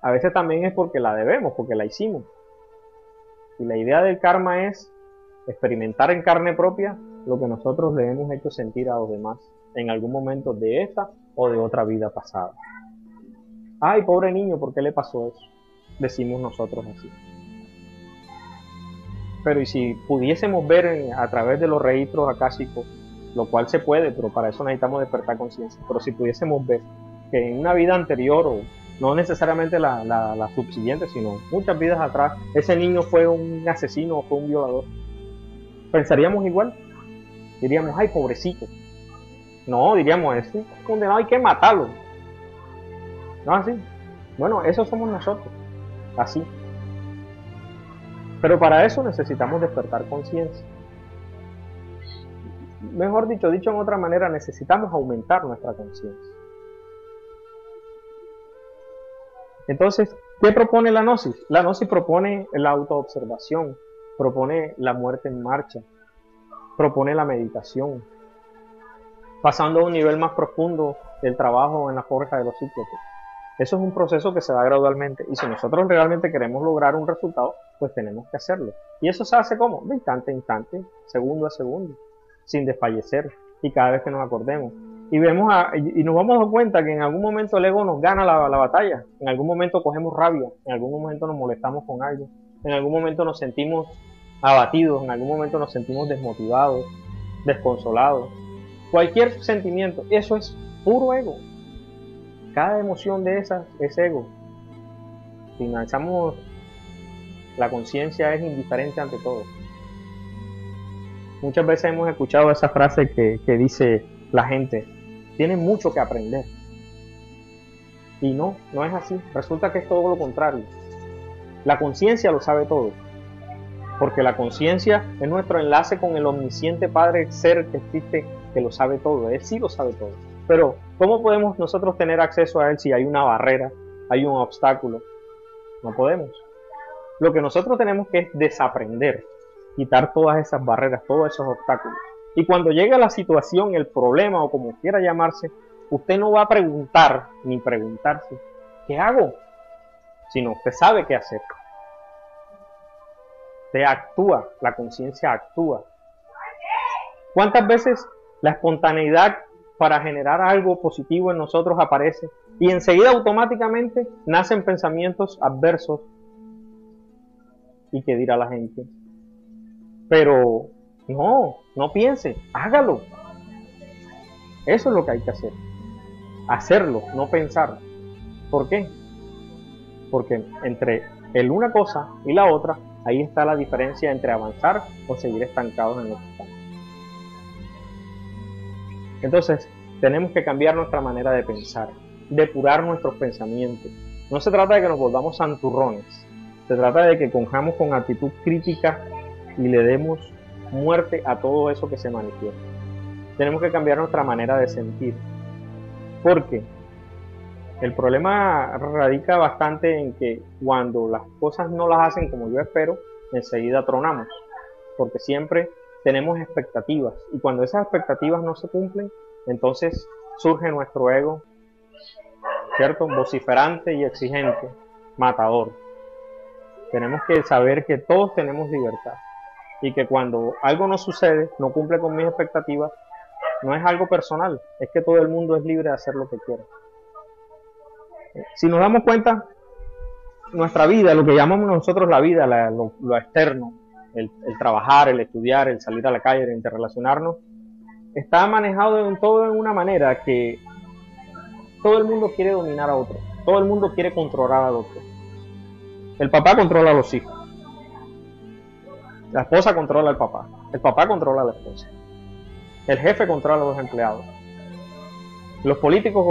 a veces también es porque la debemos, porque la hicimos. Y la idea del karma es experimentar en carne propia lo que nosotros le hemos hecho sentir a los demás en algún momento de esta o de otra vida pasada. Ay, pobre niño, ¿por qué le pasó eso? Decimos nosotros así. Pero y si pudiésemos ver a través de los registros akáshicos, lo cual se puede, pero para eso necesitamos despertar conciencia, pero si pudiésemos ver que en una vida anterior, o no necesariamente la subsiguiente, sino muchas vidas atrás, ese niño fue un asesino o fue un violador, ¿pensaríamos igual? Diríamos, ay, pobrecito. No, diríamos, ese condenado hay que matarlo. No así. Bueno, eso somos nosotros, así. Pero para eso necesitamos despertar conciencia. Mejor dicho en otra manera, necesitamos aumentar nuestra conciencia. Entonces, ¿qué propone la gnosis? La gnosis propone la autoobservación, propone la muerte en marcha, propone la meditación, pasando a un nivel más profundo del trabajo en la forja de los cíclopes. Eso es un proceso que se da gradualmente y si nosotros realmente queremos lograr un resultado, pues tenemos que hacerlo. Y eso se hace ¿cómo? De instante a instante, segundo a segundo, sin desfallecer y cada vez que nos acordemos. Y nos vamos a dar cuenta que en algún momento el ego nos gana la batalla, en algún momento cogemos rabia, en algún momento nos molestamos con algo, en algún momento nos sentimos abatidos, en algún momento nos sentimos desmotivados, desconsolados. Cualquier sentimiento, eso es puro ego. Cada emoción de esas es ego. Si analizamos, la conciencia es indiferente ante todo. Muchas veces hemos escuchado esa frase que dice la gente, tienen mucho que aprender. Y no es así. Resulta que es todo lo contrario. La conciencia lo sabe todo. Porque la conciencia es nuestro enlace con el omnisciente Padre Ser que existe, que lo sabe todo. Él sí lo sabe todo. Pero, ¿cómo podemos nosotros tener acceso a Él si hay una barrera, hay un obstáculo? No podemos. Lo que nosotros tenemos que es desaprender, quitar todas esas barreras, todos esos obstáculos. Y cuando llegue la situación, el problema o como quiera llamarse, usted no va a preguntar ni preguntarse, ¿qué hago? Sino usted sabe qué hacer. Usted actúa, la conciencia actúa. ¿Cuántas veces la espontaneidad para generar algo positivo en nosotros aparece y enseguida automáticamente nacen pensamientos adversos? ¿Y qué dirá la gente? Pero no piense, hágalo. Eso es lo que hay que hacer. Hacerlo, no pensar. ¿Por qué? Porque entre en una cosa y la otra, ahí está la diferencia entre avanzar o seguir estancados en lo que estamos. Entonces, tenemos que cambiar nuestra manera de pensar, depurar nuestros pensamientos. No se trata de que nos volvamos santurrones, se trata de que cojamos con actitud crítica y le demos muerte a todo eso que se manifiesta. Tenemos que cambiar nuestra manera de sentir, porque el problema radica bastante en que cuando las cosas no las hacen como yo espero, enseguida tronamos, porque siempre tenemos expectativas, y cuando esas expectativas no se cumplen, entonces surge nuestro ego, ¿cierto? Vociferante y exigente, matador. Tenemos que saber que todos tenemos libertad, y que cuando algo no sucede, no cumple con mis expectativas, no es algo personal, es que todo el mundo es libre de hacer lo que quiera. Si nos damos cuenta, nuestra vida, lo que llamamos nosotros la vida, lo externo, el trabajar, el estudiar, el salir a la calle, el interrelacionarnos, está manejado en todo de una manera que todo el mundo quiere dominar a otro, todo el mundo quiere controlar al otro. El papá controla a los hijos, la esposa controla al papá, el papá controla a la esposa, el jefe controla a los empleados, los políticos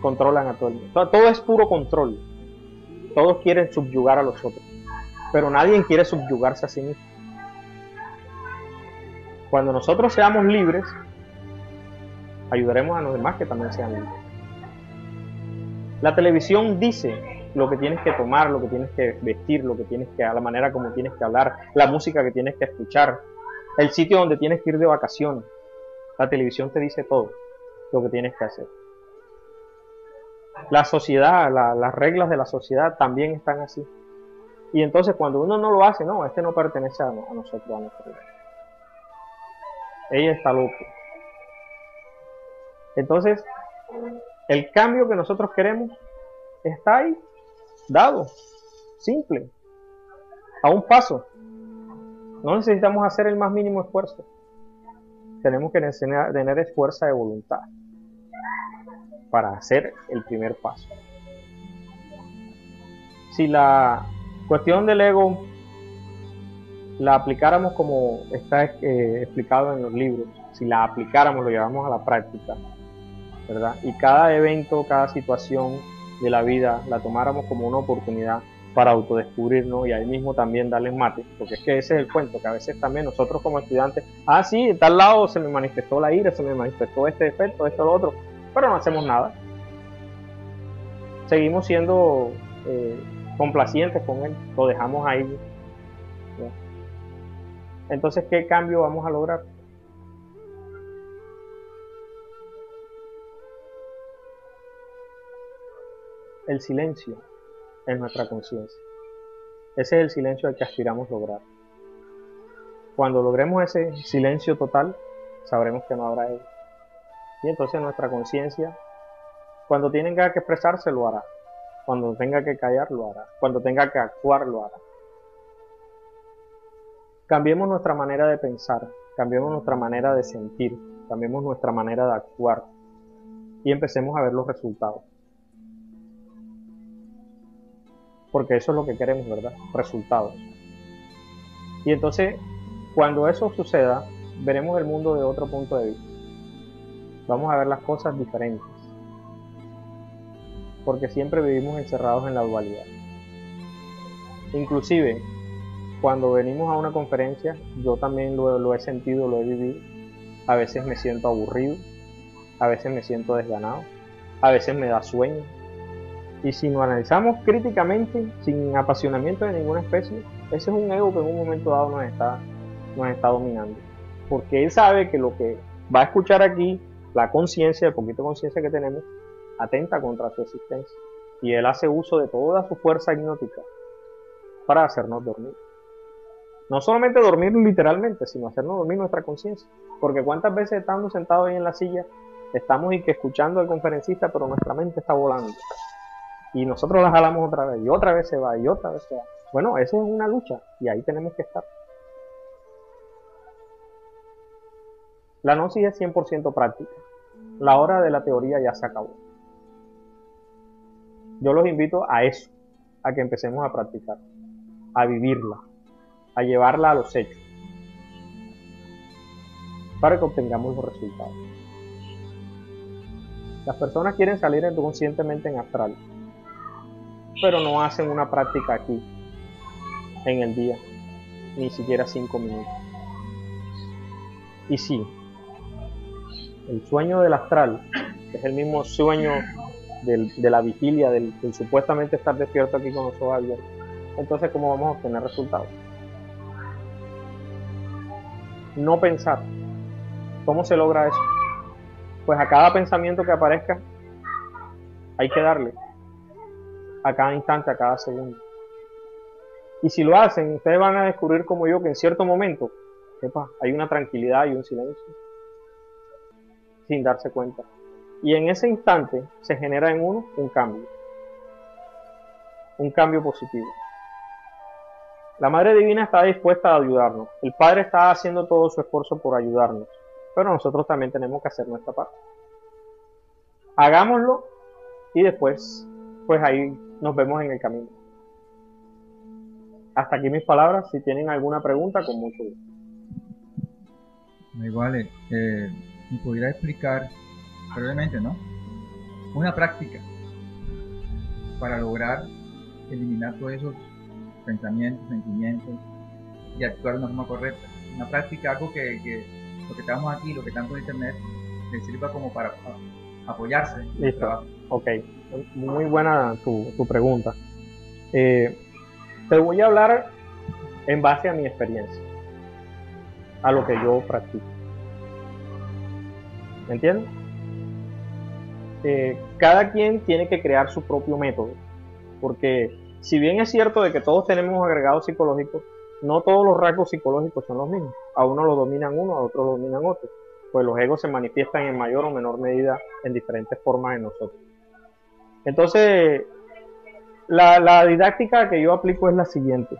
controlan a todo el mundo. Todo es puro control. Todos quieren subyugar a los otros, pero nadie quiere subyugarse a sí mismo. Cuando nosotros seamos libres, ayudaremos a los demás que también sean libres. La televisión dice lo que tienes que tomar, lo que tienes que vestir, lo que tienes que, la manera como tienes que hablar, la música que tienes que escuchar, el sitio donde tienes que ir de vacaciones. La televisión te dice todo lo que tienes que hacer. La sociedad, las reglas de la sociedad también están así. Y entonces cuando uno no lo hace, no, este no pertenece a nosotros, a nuestra vida. Ella está loca. Entonces, el cambio que nosotros queremos está ahí, dado, simple, a un paso. No necesitamos hacer el más mínimo esfuerzo. Tenemos que tener esfuerzo de voluntad para hacer el primer paso. Si la cuestión del ego la aplicáramos como está explicado en los libros, si la aplicáramos, lo llevamos a la práctica, ¿verdad? Y cada evento, cada situación de la vida la tomáramos como una oportunidad para autodescubrirnos y ahí mismo también darles mate, porque es que ese es el cuento, que a veces también nosotros como estudiantes, sí, de tal lado se me manifestó la ira, se me manifestó este defecto, esto, lo otro, pero no hacemos nada. Seguimos siendo complacientes con él, lo dejamos ahí, ¿no? Entonces, ¿qué cambio vamos a lograr? El silencio en nuestra conciencia. Ese es el silencio al que aspiramos lograr. Cuando logremos ese silencio total, sabremos que no habrá ego. Y entonces nuestra conciencia, cuando tenga que expresarse, lo hará. Cuando tenga que callar, lo hará. Cuando tenga que actuar, lo hará. Cambiemos nuestra manera de pensar, cambiemos nuestra manera de sentir, cambiemos nuestra manera de actuar y empecemos a ver los resultados. Porque eso es lo que queremos, ¿verdad? Resultados. Y entonces, cuando eso suceda, veremos el mundo de otro punto de vista. Vamos a ver las cosas diferentes. Porque siempre vivimos encerrados en la dualidad. Inclusive, cuando venimos a una conferencia, yo también lo he sentido, lo he vivido. A veces me siento aburrido, a veces me siento desganado, a veces me da sueño. Y si nos analizamos críticamente, sin apasionamiento de ninguna especie, ese es un ego que en un momento dado nos está dominando. Porque él sabe que lo que va a escuchar aquí, la conciencia, el poquito conciencia que tenemos, atenta contra su existencia. Y él hace uso de toda su fuerza hipnótica para hacernos dormir. No solamente dormir literalmente, sino hacernos dormir nuestra conciencia. Porque cuántas veces estamos sentados ahí en la silla, estamos y que escuchando al conferencista, pero nuestra mente está volando. Y nosotros la jalamos otra vez, y otra vez se va, y otra vez se va. Bueno, eso es una lucha, y ahí tenemos que estar. La gnosis es 100% práctica. La hora de la teoría ya se acabó. Yo los invito a eso, a que empecemos a practicar, a vivirla, a llevarla a los hechos, para que obtengamos los resultados. Las personas quieren salir conscientemente en astral, pero no hacen una práctica aquí, en el día, ni siquiera 5 minutos. Y sí, el sueño del astral, que es el mismo sueño de la vigilia, del supuestamente estar despierto aquí con los ojos abiertos, entonces ¿cómo vamos a obtener resultados? No pensar. ¿Cómo se logra eso? Pues a cada pensamiento que aparezca hay que darle, a cada instante, a cada segundo. Y si lo hacen, ustedes van a descubrir como yo que en cierto momento, hay una tranquilidad y un silencio, sin darse cuenta. Y en ese instante se genera en uno un cambio positivo. La Madre Divina está dispuesta a ayudarnos. El Padre está haciendo todo su esfuerzo por ayudarnos. Pero nosotros también tenemos que hacer nuestra parte. Hagámoslo y después, pues ahí nos vemos en el camino. Hasta aquí mis palabras. Si tienen alguna pregunta, con mucho gusto. Igual, ¿me pudiera explicar brevemente, ¿no? Una práctica para lograr eliminar todos esos pensamientos, sentimientos y actuar de una forma correcta. Una práctica, algo que lo que estamos aquí, lo que estamos en internet, le sirva como para apoyarse. Listo. Ok. Muy buena tu pregunta. Te voy a hablar en base a mi experiencia, a lo que yo practico. ¿Me entiendes? Cada quien tiene que crear su propio método, porque si bien es cierto de que todos tenemos agregados psicológicos, no todos los rasgos psicológicos son los mismos. A uno lo dominan uno, a otro lo dominan otro. Pues los egos se manifiestan en mayor o menor medida en diferentes formas en nosotros. Entonces, la didáctica que yo aplico es la siguiente.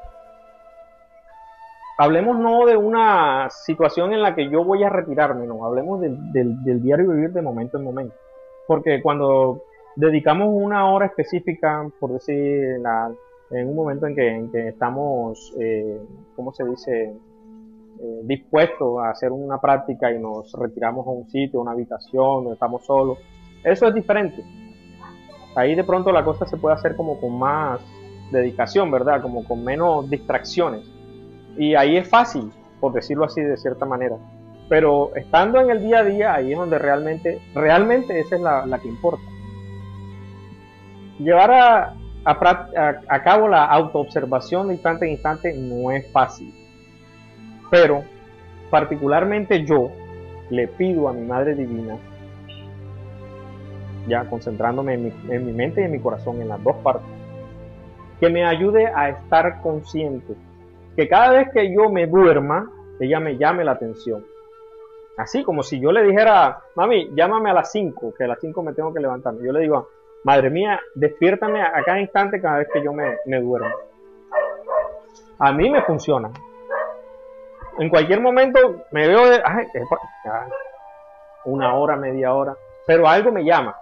Hablemos no de una situación en la que yo voy a retirarme, no, hablemos del diario vivir de momento en momento. Porque cuando dedicamos una hora específica, por decir, en un momento en que estamos, ¿cómo se dice?, dispuestos a hacer una práctica y nos retiramos a un sitio, a una habitación, donde estamos solos, eso es diferente. Ahí de pronto la cosa se puede hacer como con más dedicación, ¿verdad?, como con menos distracciones. Y ahí es fácil, por decirlo así de cierta manera. Pero estando en el día a día, ahí es donde realmente esa es la que importa. Llevar a cabo la autoobservación de instante en instante no es fácil. Pero, particularmente yo, le pido a mi Madre Divina, ya concentrándome en mi mente y en mi corazón, en las dos partes, que me ayude a estar consciente. Que cada vez que yo me duerma, ella me llame la atención. Así como si yo le dijera, mami, llámame a las 5, que a las 5 me tengo que levantarme. Yo le digo, madre mía, despiértame a cada instante cada vez que yo me duermo. A mí me funciona. En cualquier momento me veo una hora, media hora, pero algo me llama.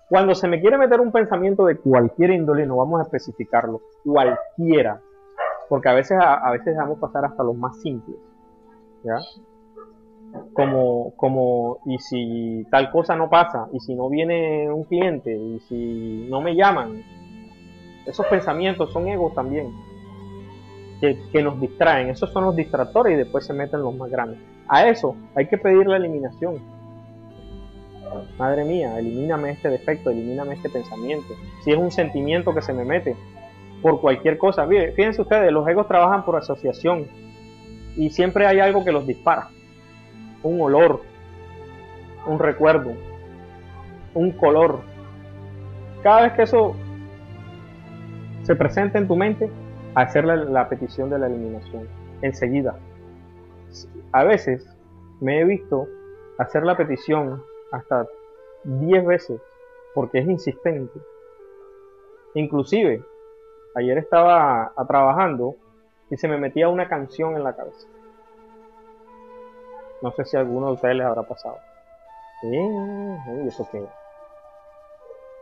Cuando se me quiere meter un pensamiento de cualquier índole, no vamos a especificarlo, cualquiera, porque a veces dejamos pasar hasta los más simples, ¿ya? Como, y si tal cosa no pasa, y si no viene un cliente, y si no me llaman, esos pensamientos son egos también, que nos distraen. Esos son los distractores y después se meten los más grandes. A eso hay que pedir la eliminación. Madre mía, elimíname este defecto, elimíname este pensamiento. Si es un sentimiento que se me mete por cualquier cosa, fíjense ustedes, los egos trabajan por asociación y siempre hay algo que los dispara. Un olor, un recuerdo, un color. Cada vez que eso se presenta en tu mente, hacer la petición de la eliminación enseguida. A veces me he visto hacer la petición hasta 10 veces porque es insistente. Inclusive ayer estaba trabajando y se me metía una canción en la cabeza. No sé si a alguno de ustedes les habrá pasado. ¿Y eso qué?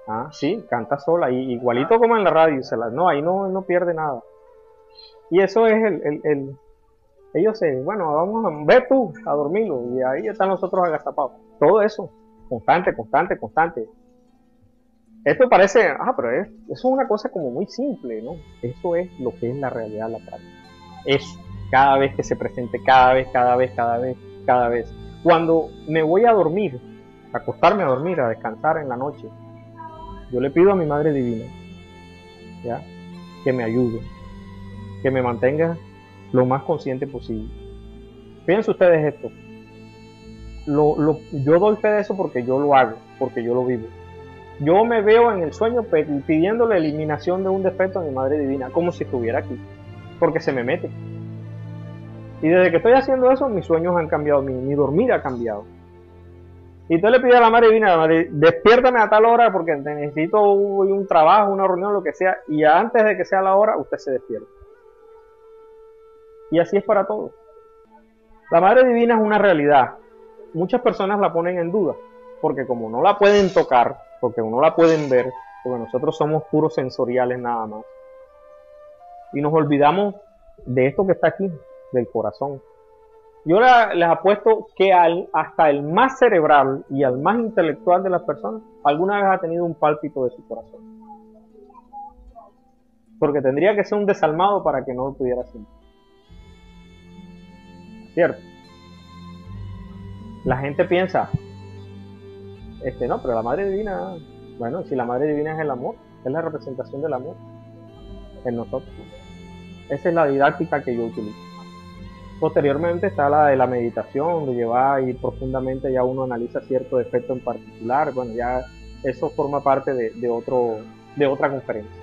Ah, sí, canta sola, igualito como en la radio, no, ahí no pierde nada. Y eso es ellos bueno, vamos a ver tú a dormirlo, y ahí están los otros agazapados. Todo eso, constante, constante, constante. Esto parece, pero eso es una cosa como muy simple, ¿no? Eso es lo que es la realidad, la práctica. Eso, cada vez que se presente, cada vez, cada vez, cada vez, cada vez. Cuando me voy a dormir, a acostarme a dormir, a descansar en la noche, yo le pido a mi Madre Divina, ¿ya?, que me ayude, que me mantenga lo más consciente posible. Fíjense ustedes esto. Yo doy fe de eso porque yo lo hago, porque yo lo vivo. Yo me veo en el sueño pidiendo la eliminación de un defecto a mi Madre Divina, como si estuviera aquí, porque se me mete. Y desde que estoy haciendo eso, mis sueños han cambiado, mi dormir ha cambiado. Y tú le pides a la Madre Divina, Madre, despiértame a tal hora porque necesito un trabajo, una reunión, lo que sea, y antes de que sea la hora, usted se despierta. Y así es para todos. La Madre Divina es una realidad. Muchas personas la ponen en duda, porque como no la pueden tocar, porque no la pueden ver, porque nosotros somos puros sensoriales nada más, y nos olvidamos de esto que está aquí, del corazón. Yo les apuesto que hasta el más cerebral y al más intelectual de las personas alguna vez ha tenido un pálpito de su corazón, porque tendría que ser un desalmado para que no lo pudiera sentir. ¿Cierto? La gente piensa, no, pero la Madre Divina, bueno, si la Madre Divina es el amor, es la representación del amor en nosotros. Esa es la didáctica que yo utilizo. Posteriormente está la de la meditación, de llevar y profundamente ya uno analiza cierto defecto en particular. Bueno, ya eso forma parte de otra conferencia.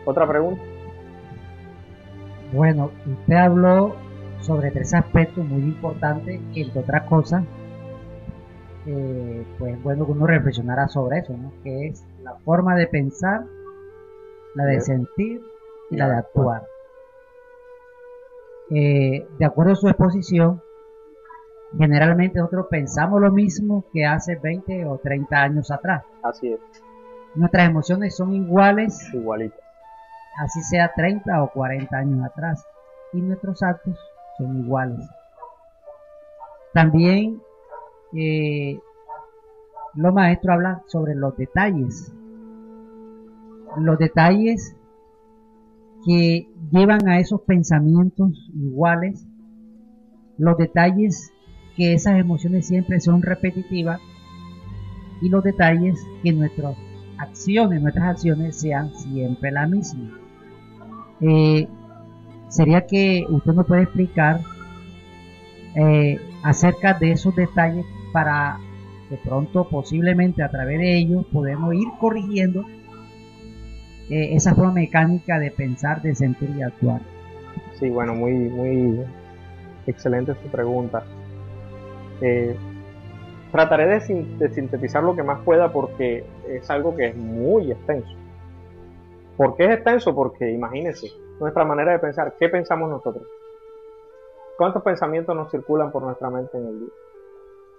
¿Otra pregunta? Bueno, usted habló sobre 3 aspectos muy importantes, que entre otras cosas, pues bueno, que uno reflexionara sobre eso, ¿no? Que es la forma de pensar, la de sentir y la de actuar. De acuerdo a su exposición, generalmente nosotros pensamos lo mismo que hace 20 o 30 años atrás. Así es. Nuestras emociones son iguales, igualitas, así sea 30 o 40 años atrás, y nuestros actos son iguales. También los maestros hablan sobre los detalles que llevan a esos pensamientos iguales, los detalles que esas emociones siempre son repetitivas, y los detalles que nuestras acciones sean siempre la misma. Sería que usted nos puede explicar acerca de esos detalles para de pronto, posiblemente a través de ellos, podemos ir corrigiendo esa forma mecánica de pensar, de sentir y actuar. Sí, bueno, muy excelente su pregunta. Trataré de sintetizar lo que más pueda porque es algo que es muy extenso. ¿Por qué es extenso? Porque imagínense, nuestra manera de pensar, ¿qué pensamos nosotros? ¿Cuántos pensamientos nos circulan por nuestra mente en el día?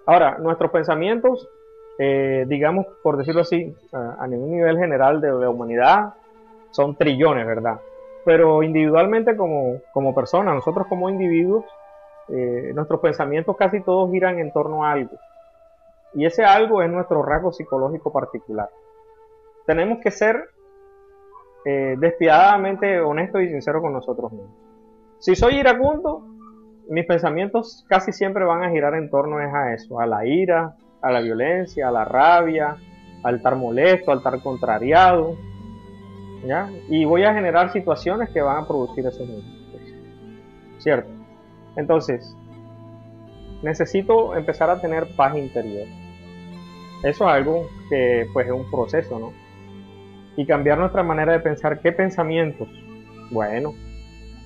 Ahora, nuestros pensamientos, digamos, por decirlo así, a un nivel general de la humanidad, son trillones, ¿verdad? Pero individualmente como personas, nosotros como individuos, nuestros pensamientos casi todos giran en torno a algo. Y ese algo es nuestro rasgo psicológico particular. Tenemos que ser despiadadamente honestos y sinceros con nosotros mismos. Si soy iracundo, mis pensamientos casi siempre van a girar en torno a eso, a la ira, a la violencia, a la rabia, al estar molesto, al estar contrariado, ¿ya? Y voy a generar situaciones que van a producir esos movimientos, ¿cierto? Entonces, necesito empezar a tener paz interior. Eso es algo que pues es un proceso, ¿no? Y cambiar nuestra manera de pensar. ¿Qué pensamientos? Bueno,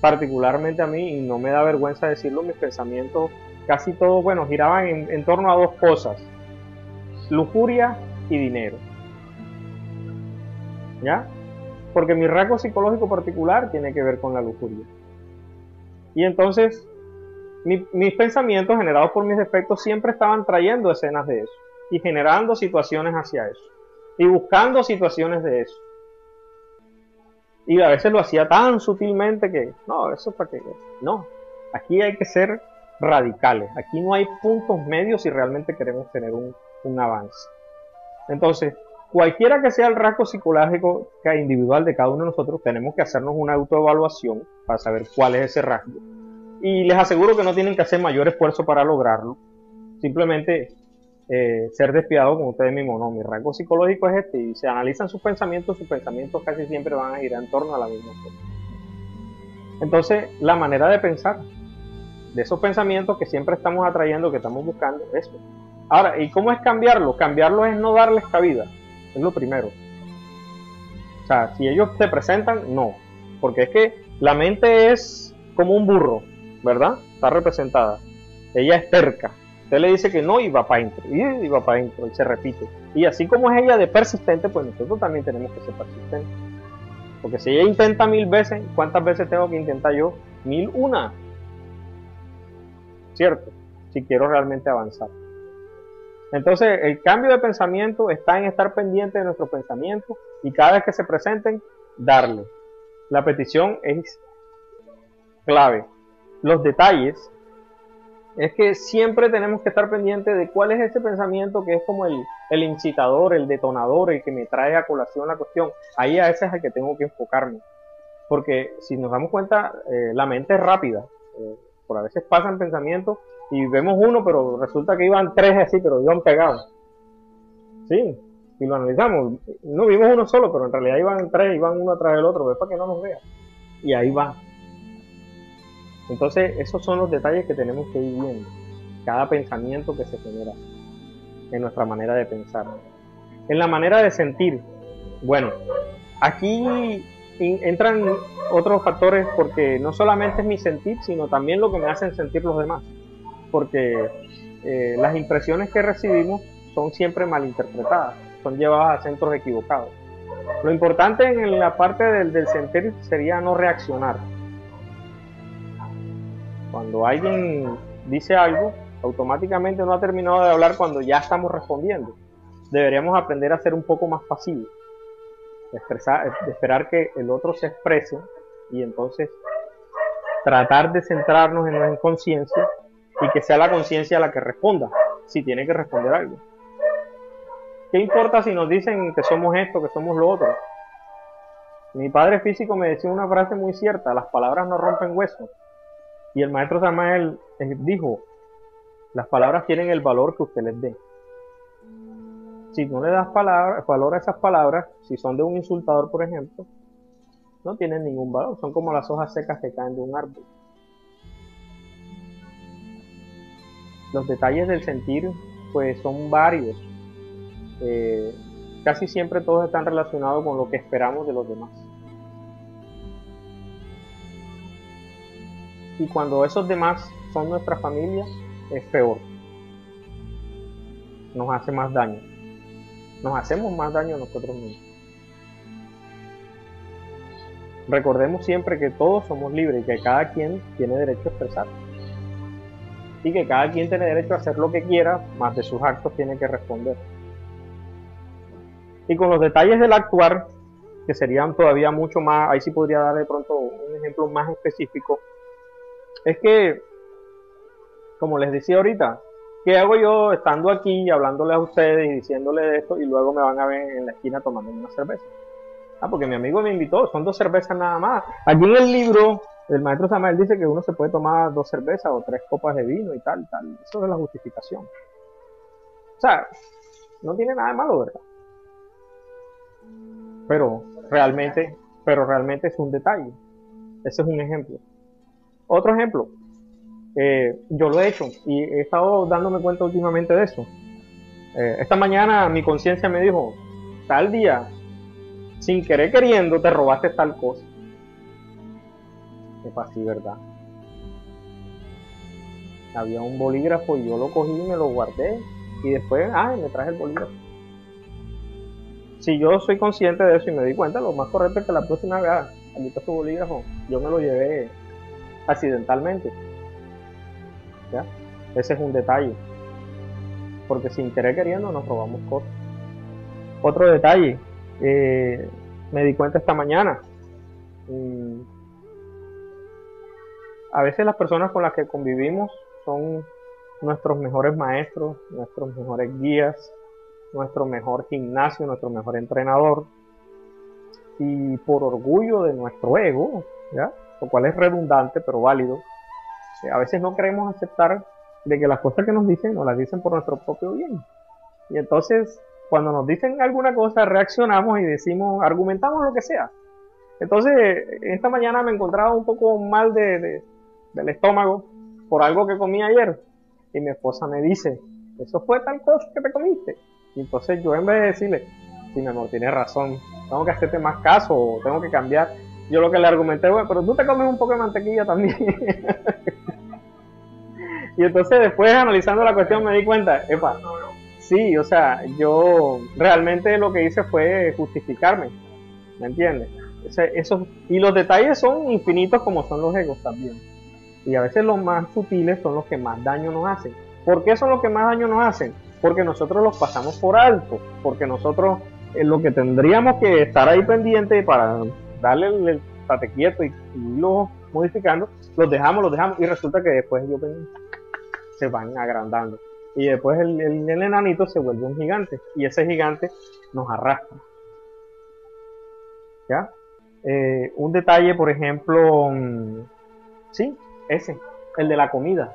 particularmente a mí, y no me da vergüenza decirlo, mis pensamientos casi todos, bueno, giraban en torno a dos cosas: lujuria y dinero, ¿ya? Porque mi rasgo psicológico particular tiene que ver con la lujuria. Y entonces, mis pensamientos generados por mis defectos siempre estaban trayendo escenas de eso y generando situaciones hacia eso. y buscando situaciones de eso. Y a veces lo hacía tan sutilmente que, no, eso es para que... No, aquí hay que ser radicales. Aquí no hay puntos medios si realmente queremos tener un avance. Entonces, cualquiera que sea el rasgo psicológico individual de cada uno de nosotros, tenemos que hacernos una autoevaluación para saber cuál es ese rasgo. Y les aseguro que no tienen que hacer mayor esfuerzo para lograrlo. Simplemente ser despiadado con ustedes mismos. No, mi rasgo psicológico es este. Y si analizan sus pensamientos casi siempre van a girar en torno a la misma cosa. Entonces, la manera de pensar de esos pensamientos que siempre estamos atrayendo, que estamos buscando, eso. Ahora, ¿y cómo es cambiarlo? Cambiarlo es no darles cabida. Es lo primero. O sea, si ellos se presentan, no. Porque es que la mente es como un burro, ¿verdad? Está representada. Ella es terca. Usted le dice que no y va para adentro, y va para adentro, y se repite. Y así como es ella de persistente, pues nosotros también tenemos que ser persistentes. Porque si ella intenta 1000 veces, ¿cuántas veces tengo que intentar yo? 1001. ¿Cierto? Si quiero realmente avanzar. Entonces, el cambio de pensamiento está en estar pendiente de nuestros pensamientos y cada vez que se presenten, darle. La petición es clave. Los detalles es que siempre tenemos que estar pendientes de cuál es ese pensamiento que es como el incitador, el detonador, el que me trae a colación la cuestión. Ahí a ese es el que tengo que enfocarme. Porque si nos damos cuenta, la mente es rápida. Por a veces pasan pensamientos y vemos uno, pero resulta que iban 3 así, pero iban pegados. Sí, y lo analizamos. No vimos uno solo, pero en realidad iban 3, iban uno atrás del otro. Es para que no nos vea. Y ahí va. Entonces, esos son los detalles que tenemos que ir viendo. Cada pensamiento que se genera en nuestra manera de pensar. En la manera de sentir. Bueno, aquí entran otros factores porque no solamente es mi sentir, sino también lo que me hacen sentir los demás. Porque las impresiones que recibimos son siempre malinterpretadas, son llevadas a centros equivocados. Lo importante en la parte del sentir sería no reaccionar. Cuando alguien dice algo, automáticamente no ha terminado de hablar cuando ya estamos respondiendo. Deberíamos aprender a ser un poco más pasivos, de esperar que el otro se exprese y entonces tratar de centrarnos en conciencia y que sea la conciencia la que responda, si tiene que responder algo. ¿Qué importa si nos dicen que somos esto, que somos lo otro? Mi padre físico me decía una frase muy cierta: las palabras no rompen huesos. Y el maestro Samael dijo: las palabras tienen el valor que usted les dé. Si no le das valor a esas palabras, si son de un insultador, por ejemplo, no tienen ningún valor. Son como las hojas secas que caen de un árbol. Los detalles del sentir, pues, son varios. Casi siempre todos están relacionados con lo que esperamos de los demás. Y cuando esos demás son nuestra familia, es peor. Nos hace más daño. Nos hacemos más daño a nosotros mismos. Recordemos siempre que todos somos libres y que cada quien tiene derecho a expresar. Y que cada quien tiene derecho a hacer lo que quiera, más de sus actos tiene que responder. Y con los detalles del actuar, que serían todavía mucho más, ahí sí podría dar de pronto un ejemplo más específico, es que, como les decía ahorita, ¿qué hago yo estando aquí hablándoles a ustedes y diciéndoles esto y luego me van a ver en la esquina tomando una cerveza? Porque mi amigo me invitó, son 2 cervezas nada más. Aquí en el libro, el maestro Samael dice que uno se puede tomar 2 cervezas o 3 copas de vino y tal. Eso es la justificación. O sea, no tiene nada de malo, ¿verdad? Pero realmente es un detalle. Ese es un ejemplo. Otro ejemplo, yo lo he hecho y he estado dándome cuenta últimamente de eso. Esta mañana mi conciencia me dijo: tal día, sin querer queriendo, te robaste tal cosa. Es así, ¿verdad? Había un bolígrafo y yo lo cogí y me lo guardé y después, me traje el bolígrafo. Si yo soy consciente de eso y me di cuenta, lo más correcto es que la próxima vez, aquí está su bolígrafo, yo me lo llevé accidentalmente. ¿Ya? Ese es un detalle, porque sin querer queriendo nos robamos cosas. Otro detalle, me di cuenta esta mañana. A veces las personas con las que convivimos son nuestros mejores maestros, nuestros mejores guías, nuestro mejor gimnasio, nuestro mejor entrenador. Y por orgullo de nuestro ego, ¿ya? Lo cual es redundante pero válido, a veces no queremos aceptar de que las cosas que nos dicen nos las dicen por nuestro propio bien. Y entonces, cuando nos dicen alguna cosa, reaccionamos y decimos, argumentamos lo que sea. Entonces, esta mañana me encontraba un poco mal del estómago por algo que comí ayer. Y mi esposa me dice, ¿eso fue tal cosa que te comiste? Y entonces yo, en vez de decirle, sí, mi amor, tienes razón, tengo que hacerte más caso o tengo que cambiar, yo lo que le argumenté, bueno, pero tú te comes un poco de mantequilla también. Y entonces después, analizando la cuestión, me di cuenta, epa, sí, o sea, yo realmente lo que hice fue justificarme, ¿me entiendes? Y los detalles son infinitos como son los egos también. Y a veces los más sutiles son los que más daño nos hacen. ¿Por qué son los que más daño nos hacen? Porque nosotros los pasamos por alto, porque nosotros lo que tendríamos que estar ahí pendiente para darle el estate quieto y irlo modificando, los dejamos y resulta que después se van agrandando. Y después el enanito se vuelve un gigante y ese gigante nos arrastra. ¿Ya? Un detalle, por ejemplo, sí, el de la comida.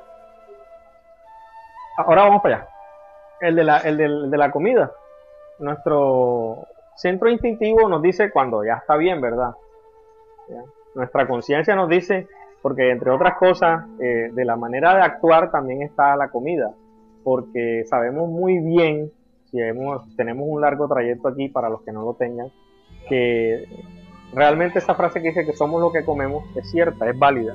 Ahora vamos para allá. El de la comida. Nuestro centro instintivo nos dice cuando ya está bien, ¿verdad? ¿Ya? Nuestra conciencia nos dice, porque entre otras cosas, de la manera de actuar también está la comida. Porque sabemos muy bien, si tenemos un largo trayecto aquí para los que no lo tengan, que realmente esa frase que dice que somos lo que comemos es cierta, es válida.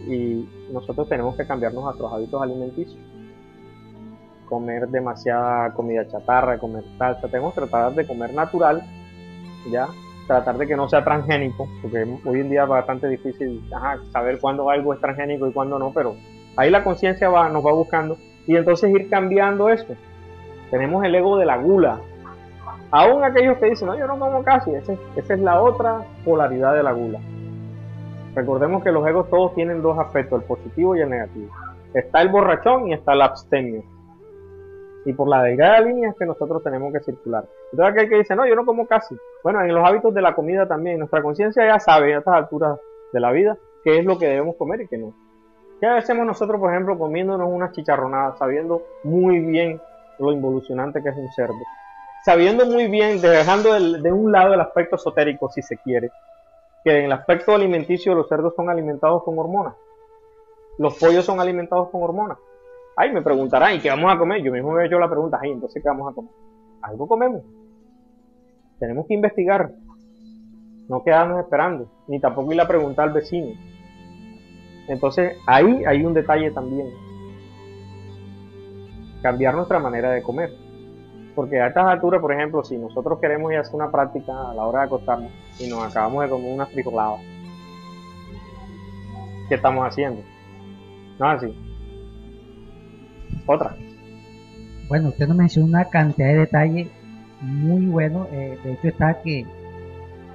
Y nosotros tenemos que cambiar nuestros hábitos alimenticios. Comer demasiada comida chatarra, comer salsa, tenemos que tratar de comer natural, ya, tratar de que no sea transgénico, porque hoy en día es bastante difícil saber cuándo algo es transgénico y cuándo no, pero ahí la conciencia nos va buscando y entonces ir cambiando eso. Tenemos el ego de la gula. Aún aquellos que dicen, no, yo no como casi, esa es la otra polaridad de la gula. Recordemos que los egos todos tienen dos aspectos, el positivo y el negativo. Está el borrachón y está el abstemio. Y por la delgada línea es que nosotros tenemos que circular. Entonces aquel que dice, no, yo no como casi. Bueno, en los hábitos de la comida también, nuestra conciencia ya sabe a estas alturas de la vida qué es lo que debemos comer y qué no. ¿Qué hacemos nosotros, por ejemplo, comiéndonos unas chicharronadas, sabiendo muy bien lo involucionante que es un cerdo? Sabiendo muy bien, dejando de un lado el aspecto esotérico, si se quiere, que en el aspecto alimenticio los cerdos son alimentados con hormonas. Los pollos son alimentados con hormonas. Ay, me preguntarán, ¿y qué vamos a comer? Yo mismo me he hecho la pregunta, ay, entonces, ¿qué vamos a comer? Algo comemos. Tenemos que investigar. No quedarnos esperando, ni tampoco ir a preguntar al vecino. Entonces, ahí hay un detalle también. Cambiar nuestra manera de comer. Porque a estas alturas, por ejemplo, si nosotros queremos ir a hacer una práctica a la hora de acostarnos y nos acabamos de comer unas frijoladas, ¿qué estamos haciendo? No es así. Otra. Bueno, usted nos mencionó una cantidad de detalles muy buenos. De hecho está que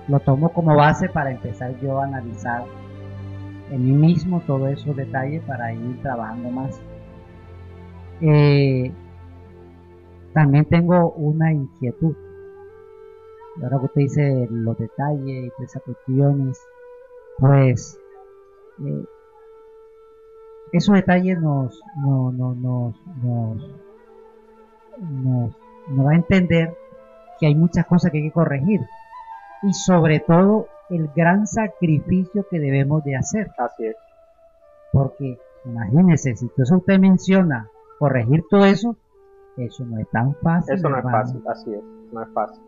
lo tomo como base para empezar yo a analizar en mí mismo todos esos detalles para ir trabajando más. También tengo una inquietud. Ahora que usted dice los detalles y esas cuestiones, pues esos detalles nos va a entender que hay muchas cosas que hay que corregir y sobre todo el gran sacrificio que debemos de hacer. Así es. Porque imagínese, si usted menciona corregir todo eso no es tan fácil. Eso no es fácil, así es, no es fácil.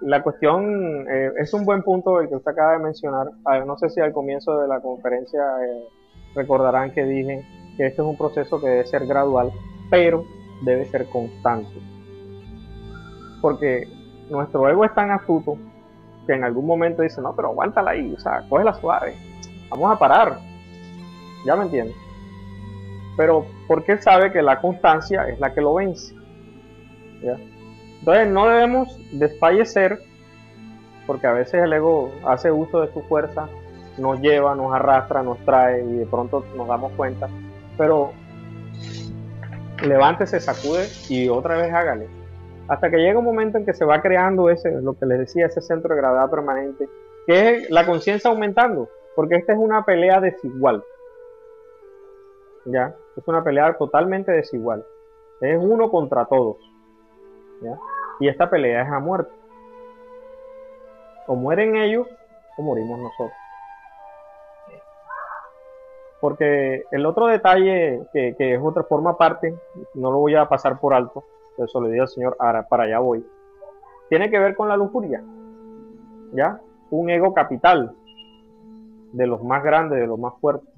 La cuestión es un buen punto el que usted acaba de mencionar. No sé si al comienzo de la conferencia recordarán que dije que este es un proceso que debe ser gradual, pero debe ser constante. Porque nuestro ego es tan astuto que en algún momento dice, no, pero aguántala ahí, o sea, cógela suave, vamos a parar. ¿Ya me entiendes? Pero porque él sabe que la constancia es la que lo vence. ¿Ya? Entonces no debemos desfallecer, porque a veces el ego hace uso de su fuerza, nos lleva, nos arrastra, nos trae y de pronto nos damos cuenta, pero levántese, sacude y otra vez hágale. Hasta que llega un momento en que se va creando ese, lo que les decía, ese centro de gravedad permanente, que es la conciencia aumentando, porque esta es una pelea desigual. ¿Ya? Es una pelea totalmente desigual. Es uno contra todos. ¿Ya? Y esta pelea es a muerte. O mueren ellos o morimos nosotros. Porque el otro detalle que es otra forma parte, no lo voy a pasar por alto, eso le digo al Señor, ahora para allá voy, tiene que ver con la lujuria. ¿Ya? Un ego capital, de los más grandes, de los más fuertes.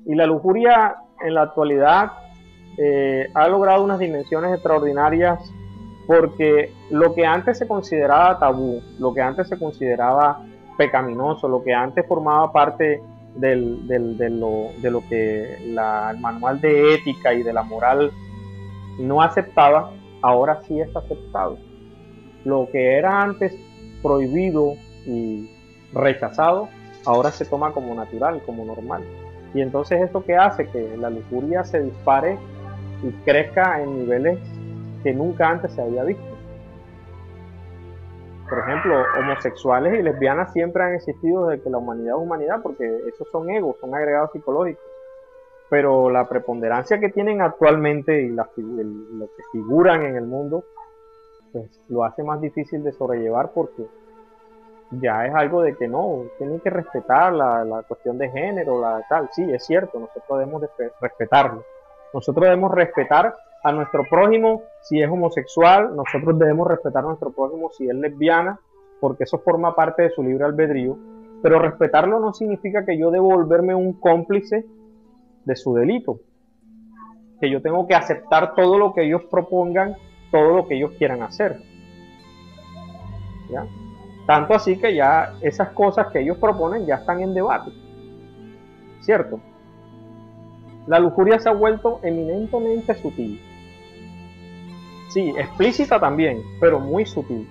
Y la lujuria en la actualidad ha logrado unas dimensiones extraordinarias, porque lo que antes se consideraba tabú, lo que antes se consideraba pecaminoso, lo que antes formaba parte de lo que el manual de ética y de la moral no aceptaba, ahora sí es aceptado. Lo que era antes prohibido y rechazado, ahora se toma como natural, como normal. Y entonces esto que hace que la lujuria se dispare y crezca en niveles que nunca antes se había visto. Por ejemplo, homosexuales y lesbianas siempre han existido desde que la humanidad es humanidad, porque esos son egos, son agregados psicológicos. Pero la preponderancia que tienen actualmente y lo que figuran en el mundo, pues lo hace más difícil de sobrellevar, porque ya es algo de que no, tienen que respetar la cuestión de género, la tal. Sí, es cierto, nosotros debemos respetarlo. Nosotros debemos respetar a nuestro prójimo si es homosexual, nosotros debemos respetar a nuestro prójimo si es lesbiana, porque eso forma parte de su libre albedrío. Pero respetarlo no significa que yo debo volverme un cómplice de su delito, que yo tengo que aceptar todo lo que ellos propongan, todo lo que ellos quieran hacer. ¿Ya? Tanto así que ya esas cosas que ellos proponen ya están en debate, ¿cierto? La lujuria se ha vuelto eminentemente sutil. Sí, explícita también, pero muy sutil.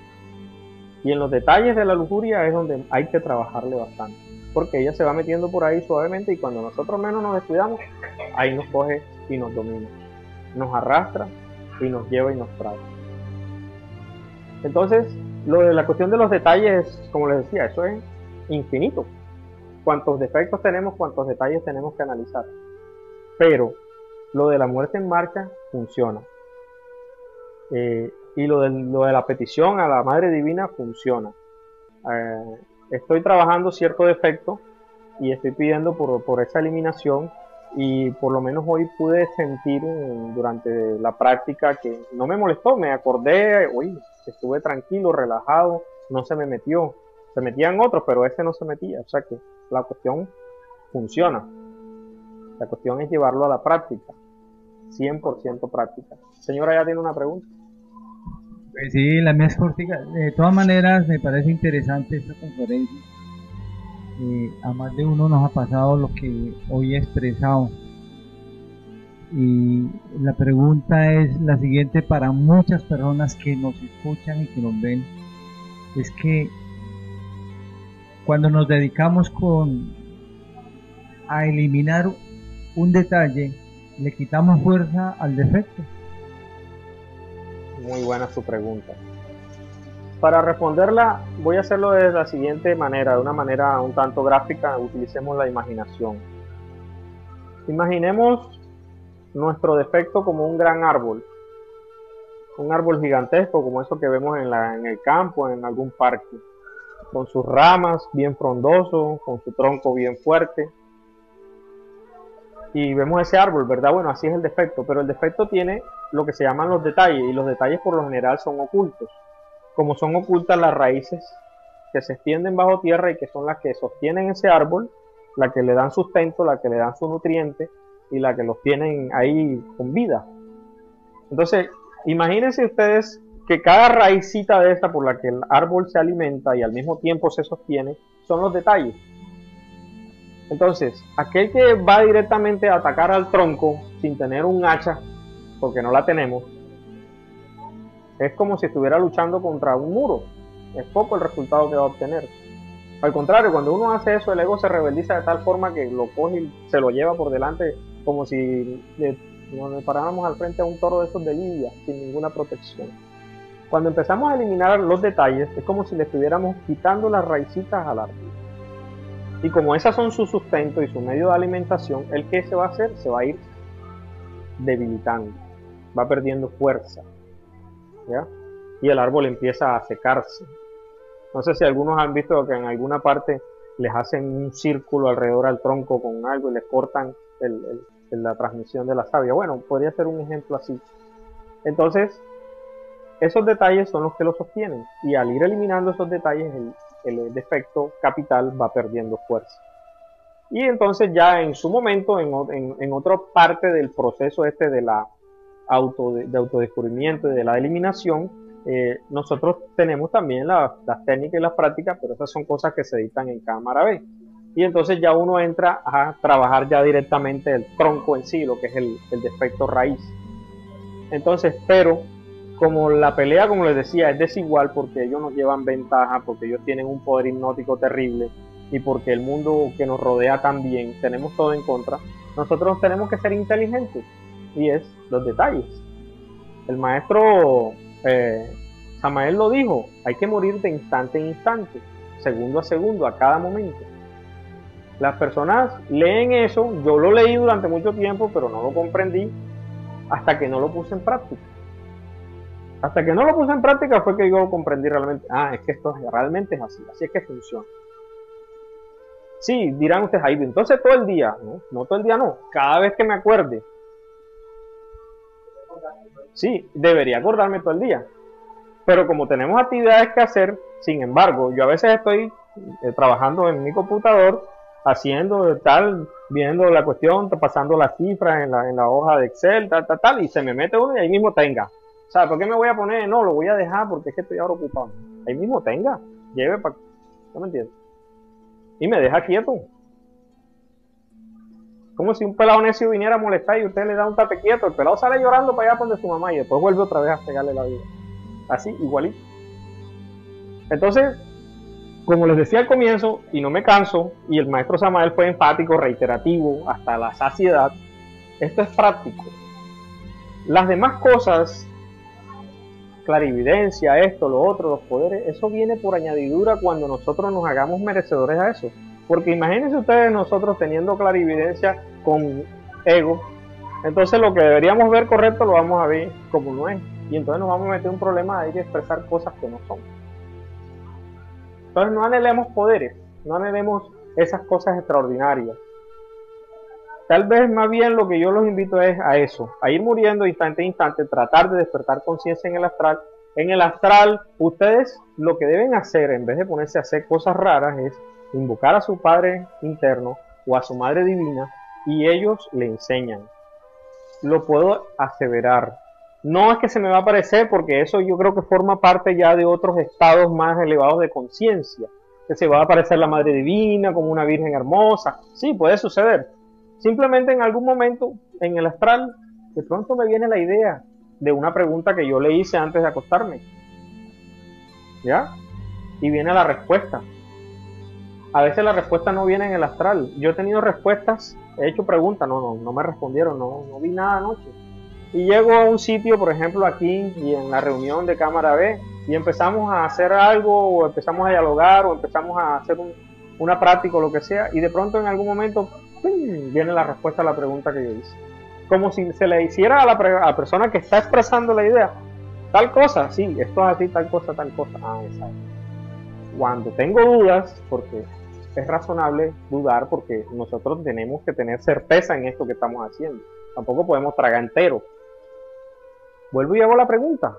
Y en los detalles de la lujuria es donde hay que trabajarle bastante, porque ella se va metiendo por ahí suavemente, y cuando nosotros menos nos descuidamos, ahí nos coge y nos domina, nos arrastra y nos lleva y nos trae. Entonces, lo de la cuestión de los detalles, como les decía, eso es infinito. Cuántos defectos tenemos, cuántos detalles tenemos que analizar. Pero lo de la muerte en marcha funciona. Y lo de la petición a la Madre Divina funciona. Estoy trabajando cierto defecto y estoy pidiendo por esa eliminación, y por lo menos hoy pude sentir durante la práctica que no me molestó, me acordé, uy, estuve tranquilo, relajado, no se me metió. Se metían otros, pero ese no se metía. O sea que la cuestión funciona. La cuestión es llevarlo a la práctica, 100% práctica. Señora, ¿ya tiene una pregunta? Pues sí, la mía es cortica. De todas maneras, me parece interesante esta conferencia. A más de uno nos ha pasado lo que hoy he expresado. Y la pregunta es la siguiente para muchas personas que nos escuchan y que nos ven. Es que cuando nos dedicamos a eliminar un detalle, le quitamos fuerza al defecto. Muy buena su pregunta. Para responderla, voy a hacerlo de la siguiente manera, de una manera un tanto gráfica. Utilicemos la imaginación. Imaginemos nuestro defecto como un gran árbol. Un árbol gigantesco, como eso que vemos en el campo, en algún parque. Con sus ramas bien frondoso, con su tronco bien fuerte. Y vemos ese árbol, ¿verdad? Bueno, así es el defecto, pero el defecto tiene lo que se llaman los detalles, y los detalles por lo general son ocultos. Como son ocultas las raíces que se extienden bajo tierra y que son las que sostienen ese árbol, las que le dan sustento, las que le dan su nutriente y las que los tienen ahí con vida. Entonces, imagínense ustedes que cada raícita de esa por la que el árbol se alimenta y al mismo tiempo se sostiene, son los detalles. Entonces, aquel que va directamente a atacar al tronco sin tener un hacha, porque no la tenemos, Es como si estuviera luchando contra un muro. Es poco el resultado que va a obtener. Al contrario, cuando uno hace eso, el ego se rebeldiza de tal forma que lo coge y se lo lleva por delante, como si nos paráramos al frente a un toro de esos de lidia, sin ninguna protección. Cuando empezamos a eliminar los detalles, es como si le estuviéramos quitando las raicitas al árbol. Y como esas son su sustento y su medio de alimentación, ¿el qué se va a hacer? Se va a ir debilitando, va perdiendo fuerza, ¿ya? Y el árbol empieza a secarse. No sé si algunos han visto que en alguna parte les hacen un círculo alrededor al tronco con algo y les cortan la transmisión de la savia. Bueno, podría ser un ejemplo así. Entonces, esos detalles son los que lo sostienen. Y al ir eliminando esos detalles, el defecto capital va perdiendo fuerza. Y entonces ya en su momento, en otra parte del proceso este de la de autodescubrimiento y de la eliminación, nosotros tenemos también las técnicas y las prácticas, pero esas son cosas que se editan en cámara B. Y entonces ya uno entra a trabajar ya directamente el tronco en sí, lo que es el defecto raíz. Entonces, pero como la pelea, como les decía, es desigual porque ellos nos llevan ventaja, porque ellos tienen un poder hipnótico terrible y porque el mundo que nos rodea también, tenemos todo en contra, nosotros tenemos que ser inteligentes y es los detalles. El maestro Samael lo dijo, hay que morir de instante en instante, segundo a segundo, a cada momento. Las personas leen eso, yo lo leí durante mucho tiempo, pero no lo comprendí hasta que no lo puse en práctica. Hasta que no lo puse en práctica fue que yo lo comprendí realmente. Ah, es que esto realmente es así, así es que funciona. Sí, dirán ustedes, ahí, entonces todo el día, no todo el día no, cada vez que me acuerde. Sí, debería acordarme todo el día. Pero como tenemos actividades que hacer, sin embargo, yo a veces estoy trabajando en mi computador, haciendo tal, viendo la cuestión, pasando las cifras en la hoja de Excel, tal, y se me mete uno y ahí mismo tenga. O sea, ¿por qué me voy a poner? No, lo voy a dejar porque es que estoy ahora ocupado. Ahí mismo tenga, lleve para... ¿No me entiendes? Y me deja quieto. Como si un pelado necio viniera a molestar y usted le da un tate quieto, el pelado sale llorando para allá donde su mamá y después vuelve otra vez a pegarle la vida. Así, igualito. Entonces, como les decía al comienzo, y no me canso, y el maestro Samael fue enfático, reiterativo, hasta la saciedad, esto es práctico. Las demás cosas, clarividencia, esto, lo otro, los poderes, eso viene por añadidura cuando nosotros nos hagamos merecedores a eso. Porque imagínense ustedes nosotros teniendo clarividencia con ego, entonces lo que deberíamos ver correcto lo vamos a ver como no es. Y entonces nos vamos a meter un problema de ir a expresar cosas que no son. Entonces no anhelemos poderes, no anhelemos esas cosas extraordinarias. Tal vez más bien lo que yo los invito es a eso, a ir muriendo instante a instante, tratar de despertar conciencia en el astral. En el astral, ustedes lo que deben hacer, en vez de ponerse a hacer cosas raras, es invocar a su Padre interno o a su Madre Divina y ellos le enseñan. Lo puedo aseverar. No es que se me va a aparecer porque eso yo creo que forma parte ya de otros estados más elevados de conciencia. Que se va a aparecer la Madre Divina como una Virgen hermosa. Sí, puede suceder. Simplemente en algún momento en el astral de pronto me viene la idea de una pregunta que yo le hice antes de acostarme. ¿Ya? Y viene la respuesta. A veces la respuesta no viene en el astral. Yo he tenido respuestas, he hecho preguntas, no me respondieron, no vi nada anoche. Y llego a un sitio, por ejemplo aquí, y en la reunión de cámara B, y empezamos a hacer algo, o empezamos a dialogar, o empezamos a hacer una práctica o lo que sea, y de pronto en algún momento viene la respuesta a la pregunta que yo hice. Como si se le hiciera a la persona que está expresando la idea, tal cosa, sí, esto es así, tal cosa. Ah, exacto. Cuando tengo dudas, porque es razonable dudar, porque nosotros tenemos que tener certeza en esto que estamos haciendo. Tampoco podemos tragar entero. Vuelvo y hago la pregunta.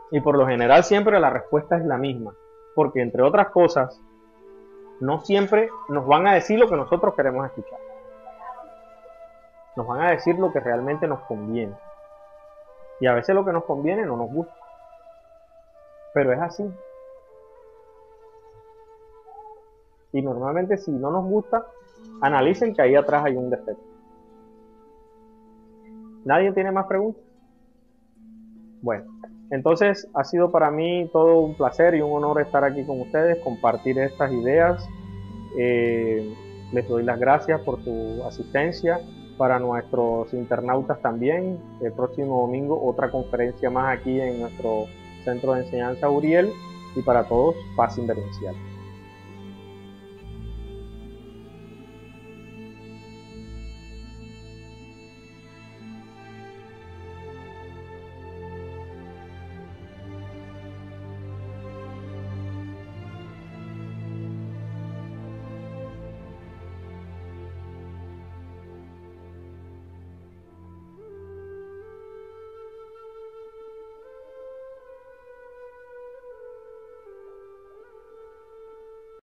Y por lo general siempre la respuesta es la misma. Porque entre otras cosas, no siempre nos van a decir lo que nosotros queremos escuchar. Nos van a decir lo que realmente nos conviene. Y a veces lo que nos conviene no nos gusta. Pero es así. Y normalmente si no nos gusta, analicen que ahí atrás hay un defecto. ¿Nadie tiene más preguntas? Bueno, entonces ha sido para mí todo un placer y un honor estar aquí con ustedes, compartir estas ideas. Les doy las gracias por su asistencia. Para nuestros internautas también, el próximo domingo otra conferencia más aquí en nuestro Centro de Enseñanza Uriel, y para todos, paz inverencial.